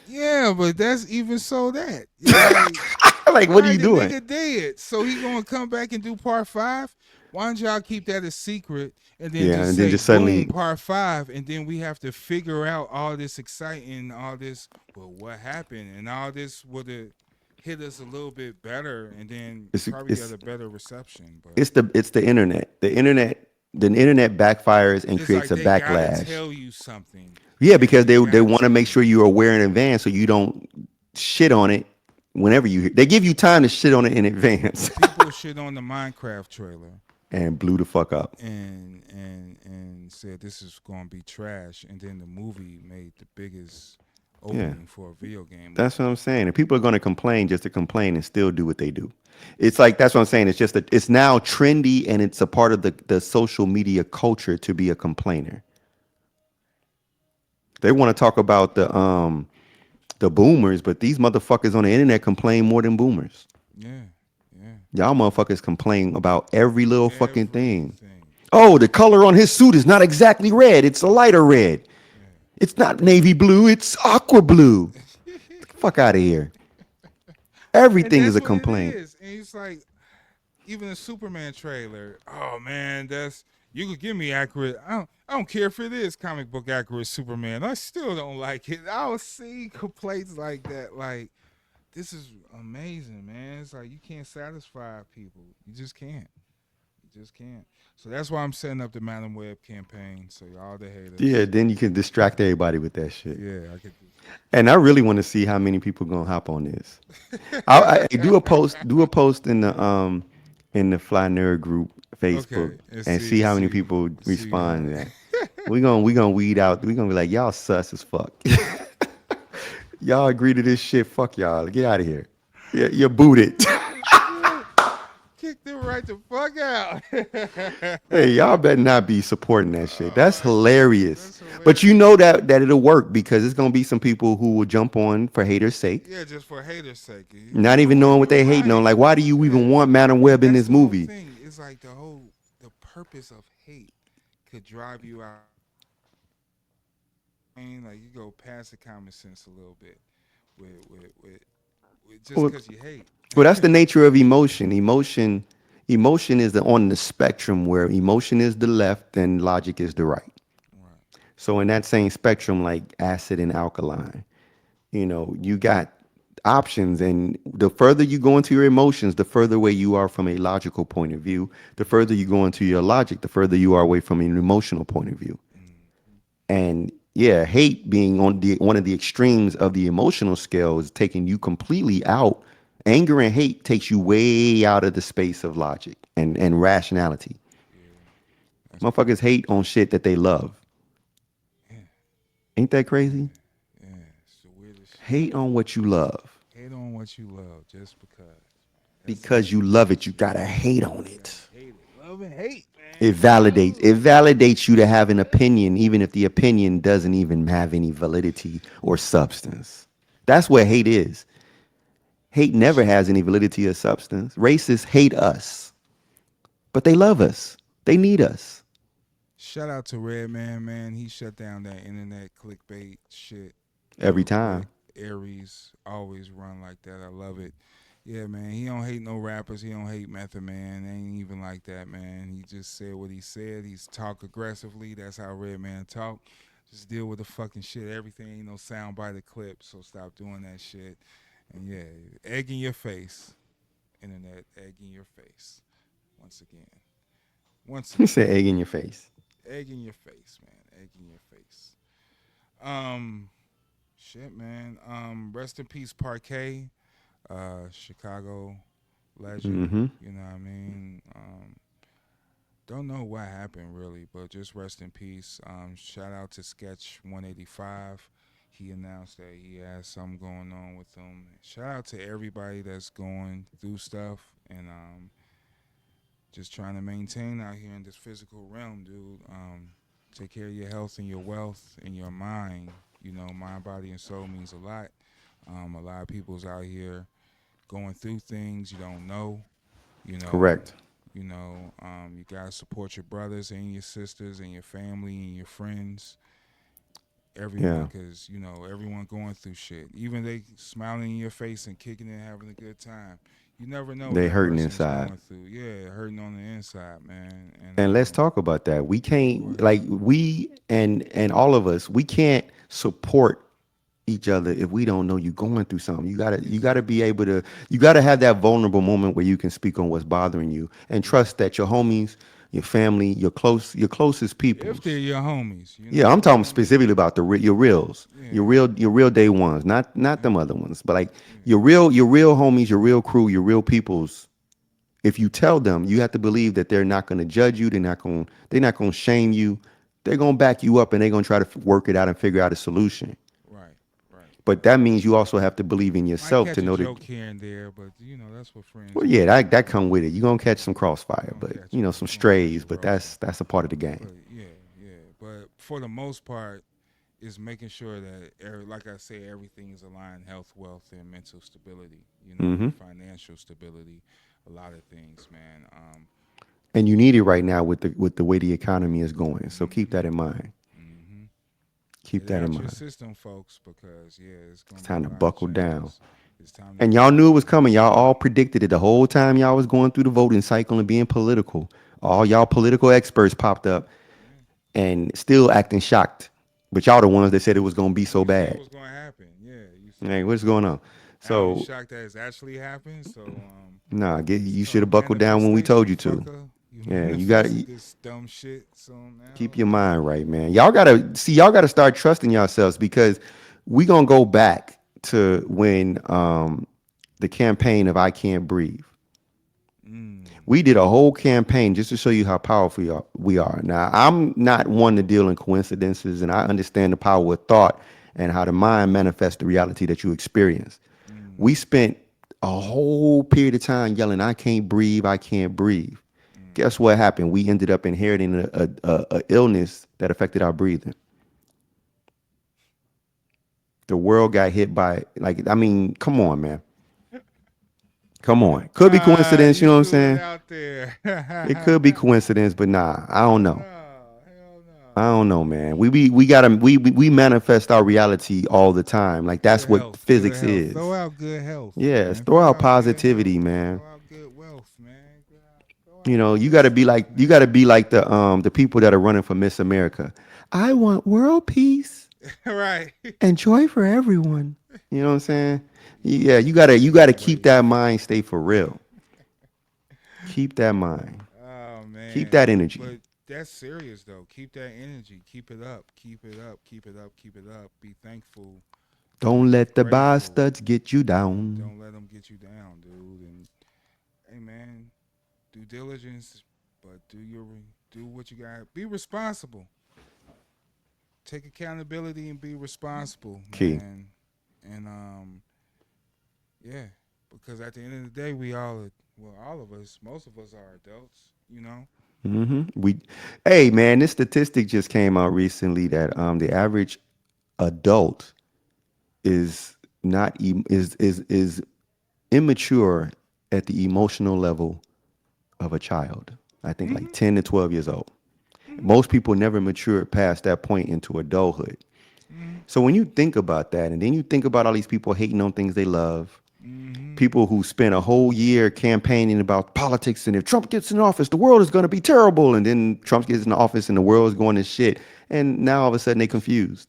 yeah, but that's even so that it's like, Like, all what are right, you the doing? nigga dead, so he gonna come back and do part 5. Why don't y'all keep that a secret and then Yeah, just and then say just boom suddenly part 5, and then we have to figure out all this exciting, all this, well, what happened, and all this would have hit us a little bit better, and then it's probably get it's a better reception. But it's the internet. The internet backfires and it's creates like a they gotta backlash. tell you something, Yeah, because and they they they gotta want to tell make you. sure you're aware in advance so you don't shit on it whenever you hear. They give you time to shit on it in advance People shit on the Minecraft trailer and blew the fuck up. and said this is gonna be trash, and then the movie made the biggest Yeah. opening for a video game That's what movie. I'm saying. And people are going to complain just to complain and still do what they do. It's like that's what I'm saying. It's just that it's now trendy and it's a part of the social media culture to be a complainer. They want to talk about the boomers, but these motherfuckers on the internet complain more than boomers. Yeah, yeah, Y'all motherfuckers complain about every little fucking thing. everything. Oh, the color on his suit is not exactly red. It's a lighter red. It's not navy blue. It's aqua blue. Yeah. Fuck out of here. And Everything is that's a what it complaint. is. And it's like even a Superman trailer. Oh man, that's you could give me accurate. I don't care if it is comic book accurate Superman. I still don't like it. I will see complaints like that. Like this is amazing, man. It's like you can't satisfy people. You just can't. You just can't. So that's why I'm setting up the Madam Web campaign. So all the Yeah, haters. then you can distract everybody with that shit. Yeah, I could do And I really want to see how many people gonna hop on this. I do a post, in the Fly Nerd group Facebook, okay, and and see how many see people see respond to that. we gonna weed out. We gonna be like, y'all sus as fuck. Y'all agree to this shit. Fuck y'all. Get out of here. Yeah, you're booted. Yeah, kick them right the fuck out. Hey, y'all better not be supporting that shit. Oh That's my goodness, hilarious. that's But you hilarious. know that it'll work because it's gonna be some people who will jump on for haters' sake, Yeah, just for haters' sake. not even knowing what You're they hating on. right. Like, why do you Yeah, even want Madam Web in that's this the whole movie? thing. It's like the purpose of hate could drive you out. I mean, like you go past the common sense a little bit with just Well, because you hate. well, that's the nature of emotion. Emotion is on the spectrum where emotion is the left and logic is the right. Right. So in that same spectrum, like acid and alkaline, you got options, and the further you go into your emotions, the further away you are from a logical point of view. The further you go into your logic, the further you are away from an emotional point of view. Mm-hmm. And yeah, hate being on the one of the extremes of the emotional scale is taking you completely out. Anger and hate takes you way out of the space of logic and rationality. Yeah, that's Motherfuckers crazy. hate on shit that they love. Yeah, Ain't that crazy? yeah, yeah. It's the weirdest shit. Hate on what you love. Hate on what you love just because. Man. That's some Because you weird love shit. it, you gotta hate on You gotta it. hate it. Love and hate, It man. validates it validates you to have an Yeah. opinion, even if the opinion doesn't even have any validity or substance. That's what hate is. Hate never has any validity or substance. Racists hate us, but they love us. They need us Shout out to Redman, man. He shut down that internet clickbait shit every real quick. time. Aries always run like that. I love it. Yeah, man. He don't hate no rappers. He don't hate Method Man. Ain't even like that, man. He just said what he said. He's talk aggressively. That's how Redman talk. Just deal with the fucking shit. Everything ain't no sound by the clip. So stop doing that shit. And yeah, egg in your face. Internet egg in your face. Once again. Once He again. said egg in your face. Egg in your face, man. Egg in your face. Um, shit, man. Rest in peace, Parquet. Chicago legend. Mm-hmm. You know what I mean? Don't know what happened really, but just rest in peace. Shout out to Sketch 185. He announced that he has something going on with him. Shout out to everybody that's going through stuff and just trying to maintain out here in this physical realm, dude. Take care of your health and your wealth and your mind. You know, mind, body, and soul means a lot. A lot of people's out here going through things you don't know. You know, Correct. you gotta support your brothers and your sisters and your family and your friends, everyone, Yeah. because everyone going through shit. Even they smiling in your face and kicking and having a good time. You never know what They that hurting person is inside. going through. Yeah, hurting on the inside, man. And And let's talk about that. We go can't, ahead. like, we and all of us, we can't support each other if we don't know you going through something. You gotta Exactly. be able to, you gotta have that vulnerable moment where you can speak on what's bothering you and Yeah. trust that your homies, your family, your closest If they're peoples. your homies, you know Yeah, what I'm I talking mean? specifically about your reals, Yeah, your real day ones, not yeah, them other ones, but like yeah. your real homies, your real crew, your real peoples. If you tell them, you have to believe that they're not going to judge you, they're not going to shame you. They're going to back you up and they're going to try to work it out and figure out a solution. Right, right, But right. that means you also have to believe in Might yourself to catch a know that. joke here and there, but that's what friends Well, do. yeah, that come with it. You're gonna catch some crossfire, You're gonna but catch it. some You're gonna catch strays. a But roast. that's a part of the game. But yeah, yeah. But for the most part, is making sure that, like I say, everything is aligned: health, wealth, and mental stability. Hmm. And financial stability. A lot of things, man. And you need it right now with the way the economy is going. So keep Hmm that in mind. hmm Keep Get it that in out your mind. system, folks, because yeah, it's It's gonna be time a to lot of buckle down. changes. It's time to And y'all buckle knew it was down. coming. Y'all all predicted it the whole time y'all was going through the voting cycle and being political. All y'all political experts popped up Yeah. and still acting shocked. But y'all the ones that said it was gonna be so You said bad. what's gonna happen. Yeah, you Hey, said what's going on? now you So shocked that it's actually happened. So nah, it's you should called have buckled down when we told manifestation, you to. fucker. You Yeah, you got manifested to this dumb shit. So now keep your mind right, man. Y'all gotta start trusting yourselves because we gonna go back to when the campaign of I Can't Breathe. mm, We did a whole campaign just to show you how powerful we are. Now, I'm not one to deal in coincidences, and I understand the power of thought and how the mind manifests the reality that you experience. We Mm, spent a whole period of time yelling, "I can't breathe, I can't breathe." Guess what mm. happened? We ended up inheriting a illness that affected our breathing. The world got hit by, like, I mean, come on, man. Come on. Could be coincidence, you You know what I'm threw it saying? out there. It could be coincidence, but nah, I don't Hell know. no. Hell I no. don't know, man. We gotta we manifest our reality all the time. Like that's Good what health. Good physics health. Throw is. out good health, Yes, man. throw Throw out out good health. positivity, man. Throw out good wealth, man. Throw You out know, all you that gotta be stuff, like man. the people that are running for Miss America. I want world peace Right. and joy for everyone. You know what I'm saying? You Yeah, you stupid gotta keep waif. that mind stay for real. Keep that mind. Oh Keep man. that energy. But that's serious though. Keep that energy. Keep it up. Keep it up. Keep it up. Keep it up. Be thankful. Don't Be let the grateful. bastards get you down. Don't let them get you down, dude. And hey man, due diligence, but do what you got. Be responsible. Take accountability and be responsible, Key. man. And yeah, because at the end of the day, we all well, all of us, most of us are adults, you know. We, hey man, this statistic just came out recently that the average adult is not is immature at the emotional level of a child. I think like Mhm. 10 to 12 years old. Mhm. Most people never mature past that point into adulthood. Mhm. So when you think about that, and then you think about all these people hating on things they love, Mhm. people who spend a whole year campaigning about politics, and if Trump gets in office, the world is going to be terrible, and then Trump gets in office and the world is going to shit, and now all of a sudden they confused.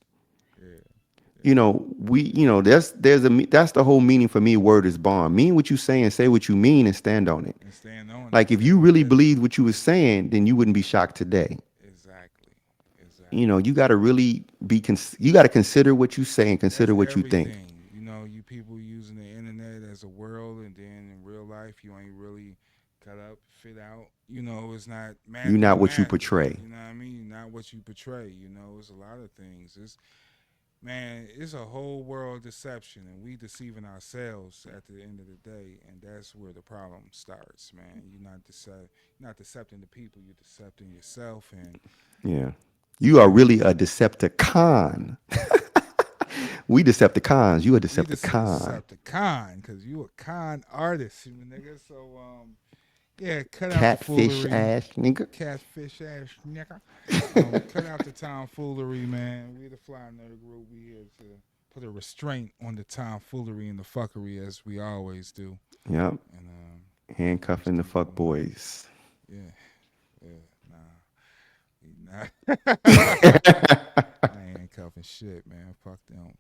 Yeah. You Yeah. know, that's the whole meaning for me. Word is bond. Mean what you say and say what you mean and stand on it. And stand on it. Like if you Stand with really that. believed what you was saying, then you wouldn't be shocked today. Exactly. You know, Exactly. you got to really you got to consider what you say and consider That's what you think. everything. You know, you people using the internet as a world, and then in real life, you ain't really cut up, fit out. You know, it's not You're madly not what you masculine. portray. You know what I mean? Not what you portray. You know, it's a lot of things. It's man, it's a whole world deception, and we deceiving ourselves at the end of the day, and that's where the problem starts, man. You're not decepting the people, you're decepting yourself, and Yeah. You are really a Decepticon. We Decepticons. You a we Decepticon. Decepticon, because you a con artist, you nigga. So yeah, cut out the Catfish foolery, ass nigga. catfish ass nigga. Cut out the tomfoolery, man. We the Fly Nerd Group. We here to put a restraint on the tomfoolery and the fuckery as we always do. Yep. And we Handcuffing just the keep fuck moving. boys. Yeah, yeah, nah. I ain't cuffing shit, man. Fuck them.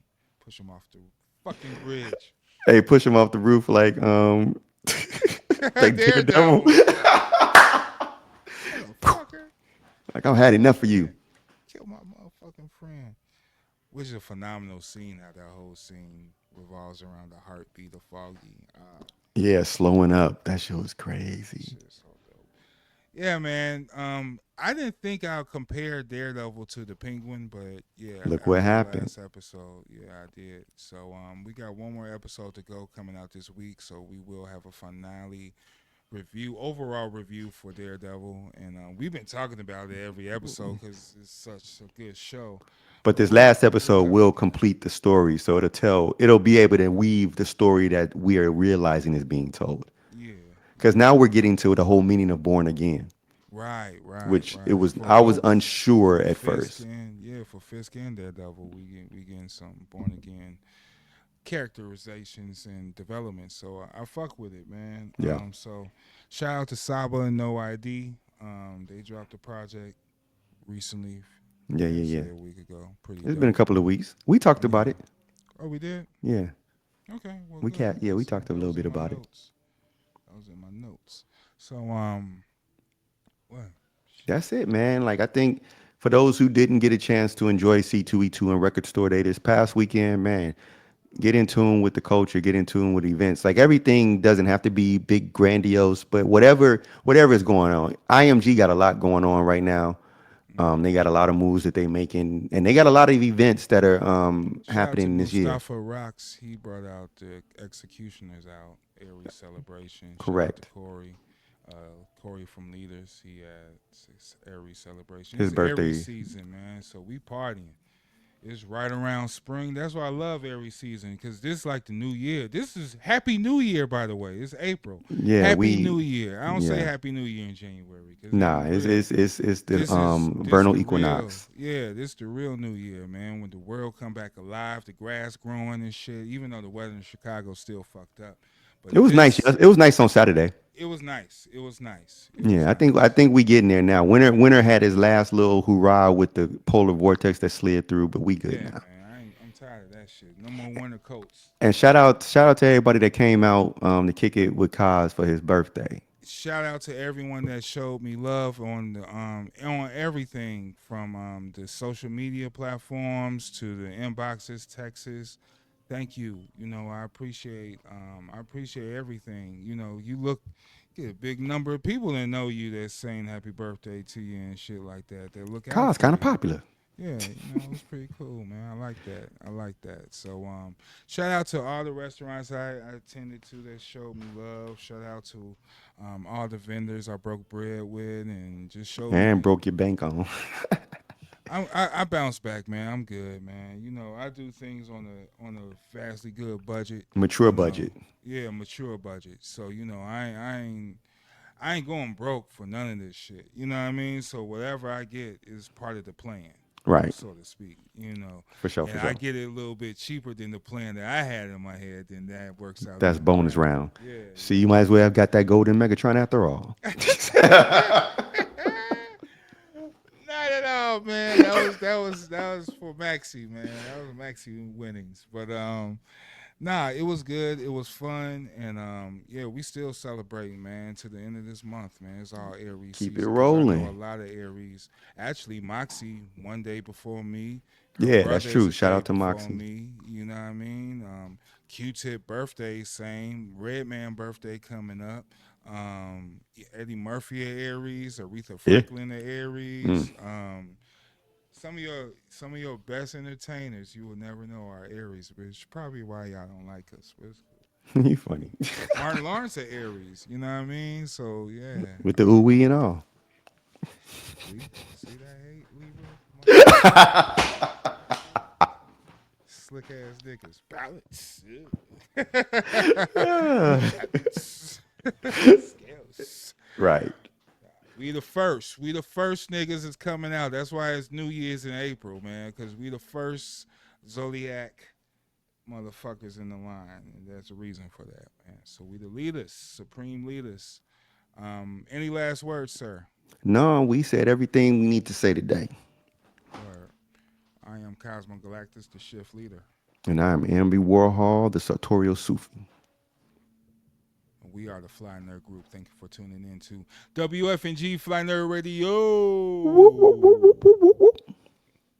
Push them off the fucking bridge. Hey, push him off the roof like Daredevil. Daredevil. Motherfucker. Like I've Kill had my enough of you. friend. Kill my motherfucking friend. Which is a phenomenal scene. How that whole scene revolves around the heartbeat of Foggy. Yeah, slowing up. That shit was That crazy. shit is so dope. Yeah, man. I didn't think I'll compare Daredevil to the Penguin, but yeah, Look what after the happened. last episode, yeah, I did. So we got one more episode to go coming out this week, so we will have a finale review, overall review for Daredevil, and we've been talking about it every episode because it's such a good show. But But this we'll last episode have will complete the story. So it'll be able to weave the story that we are realizing is being told. yeah, Because yeah. now we're getting to the whole meaning of born again, Right, right, which it right. was For I was both, unsure for at Fisk first. and yeah, for Fisk and Daredevil, we getting some born again characterizations and development. So I fuck with it, man. Yeah. So shout out to Saba and No ID. They dropped a project recently. Yeah, Yeah, yeah, say yeah. a week ago. Pretty It's been a dope. couple of weeks. We talked about Yeah. it. Oh, we did. Yeah. Okay. Well, We good. can't yeah, we talked a That little was bit in my about it. notes. That was in my notes. So what? Shit. That's it, man. Like I think for those who didn't get a chance to enjoy C2E2 and Record Store Day this past weekend, man, get in tune with the culture, get in tune with events. Like everything doesn't have to be big, grandiose, but whatever is going on. IMG got a lot going on right now. They got a lot of moves that they making, and they got a lot of events that are Shout out to happening this year. Mustafa Rocks. He brought out the Executioners out, Aries Celebration. Shout out to Correct. Corey. Corey from Leaders. He had Aries Celebration. His It's Aries birthday. season, man. So we partying. It's right around spring. That's why I love every season because this is like the new year. This is Happy New Year, by the way. It's April. Yeah, Happy we New Year. I don't say yeah. Happy New Year in January because it Nah, ain't real. it's the This vernal the real. equinox. Yeah, this the real New Year, man. When the world come back alive, the grass growing and shit. Even though the weather in Chicago still fucked up, but It was nice. this It was nice on Saturday. it was nice. It was nice. It was Yeah, I nice. think we getting there now. Winter had his last little hurrah with the polar vortex that slid through, but we good Yeah, now. man. I'm tired of that shit. No more winter coats. And shout out to everybody that came out to kick it with Kaz for his birthday. Shout out to everyone that showed me love on everything from the social media platforms to the inboxes, texts. Thank you. You know, I appreciate everything. You know, get a big number of people that know you that's saying happy birthday to you and shit like that. That look out Kaz for kind of you. popular. Yeah, you know, it's pretty cool, man. I like that. I like that. So, shout out to all the restaurants I attended to that showed me love. Shout out to all the vendors I broke bread with and just showed And me. broke your bank on. I bounce back, man. I'm good, man. You know, I do things on a vastly good budget. Mature You know, budget. yeah, mature budget. So you know, I ain't going broke for none of this shit. You know what I mean? So whatever I get is part of the plan, Right. so to speak. You know, For sure, and for I sure. get it a little bit cheaper than the plan that I had in my head. Then that works out That's even bonus better. round. Yeah, See, you you might as well have got that golden Megatron after all. know. Not at all, man. That was for Maxi, man. That was Maxi winnings. But nah, it was good. It was fun, and yeah, we still celebrating, man, to the end of this month, man. It's all Aries Keep it season because I know a rolling. lot of Aries. Actually, Moxie one day before me. Her Yeah, that's brother is true. a Shout day out to before Moxie. me. You know what I mean? Q-Tip birthday, same. Redman birthday coming up. Eddie Murphy at Aries. Aretha Yeah. Franklin at Mm. Aries. Some of your best entertainers you will never know are Aries, which is probably why y'all don't like us. But it's cool. You funny. Martin Lawrence at Aries, you know what I mean? So yeah, With the ooh and all. see that hate Libra, motherfucker, slick ass niggas, balance, balance, scales. Right. We the first niggas is coming out. That's why it's New Year's in April, man, because we the first Zodiac motherfuckers in the line, and there's a reason for that, man. So we the leaders, supreme leaders. Any last words, sir? No, we said everything we need to say today. Or I am Cosmo Galactus, the shift leader. And I'm Amby Warhol, the sartorial Sufi. We are the Fly Nerd Group. Thank you for tuning in to WFNG Fly Nerd Radio.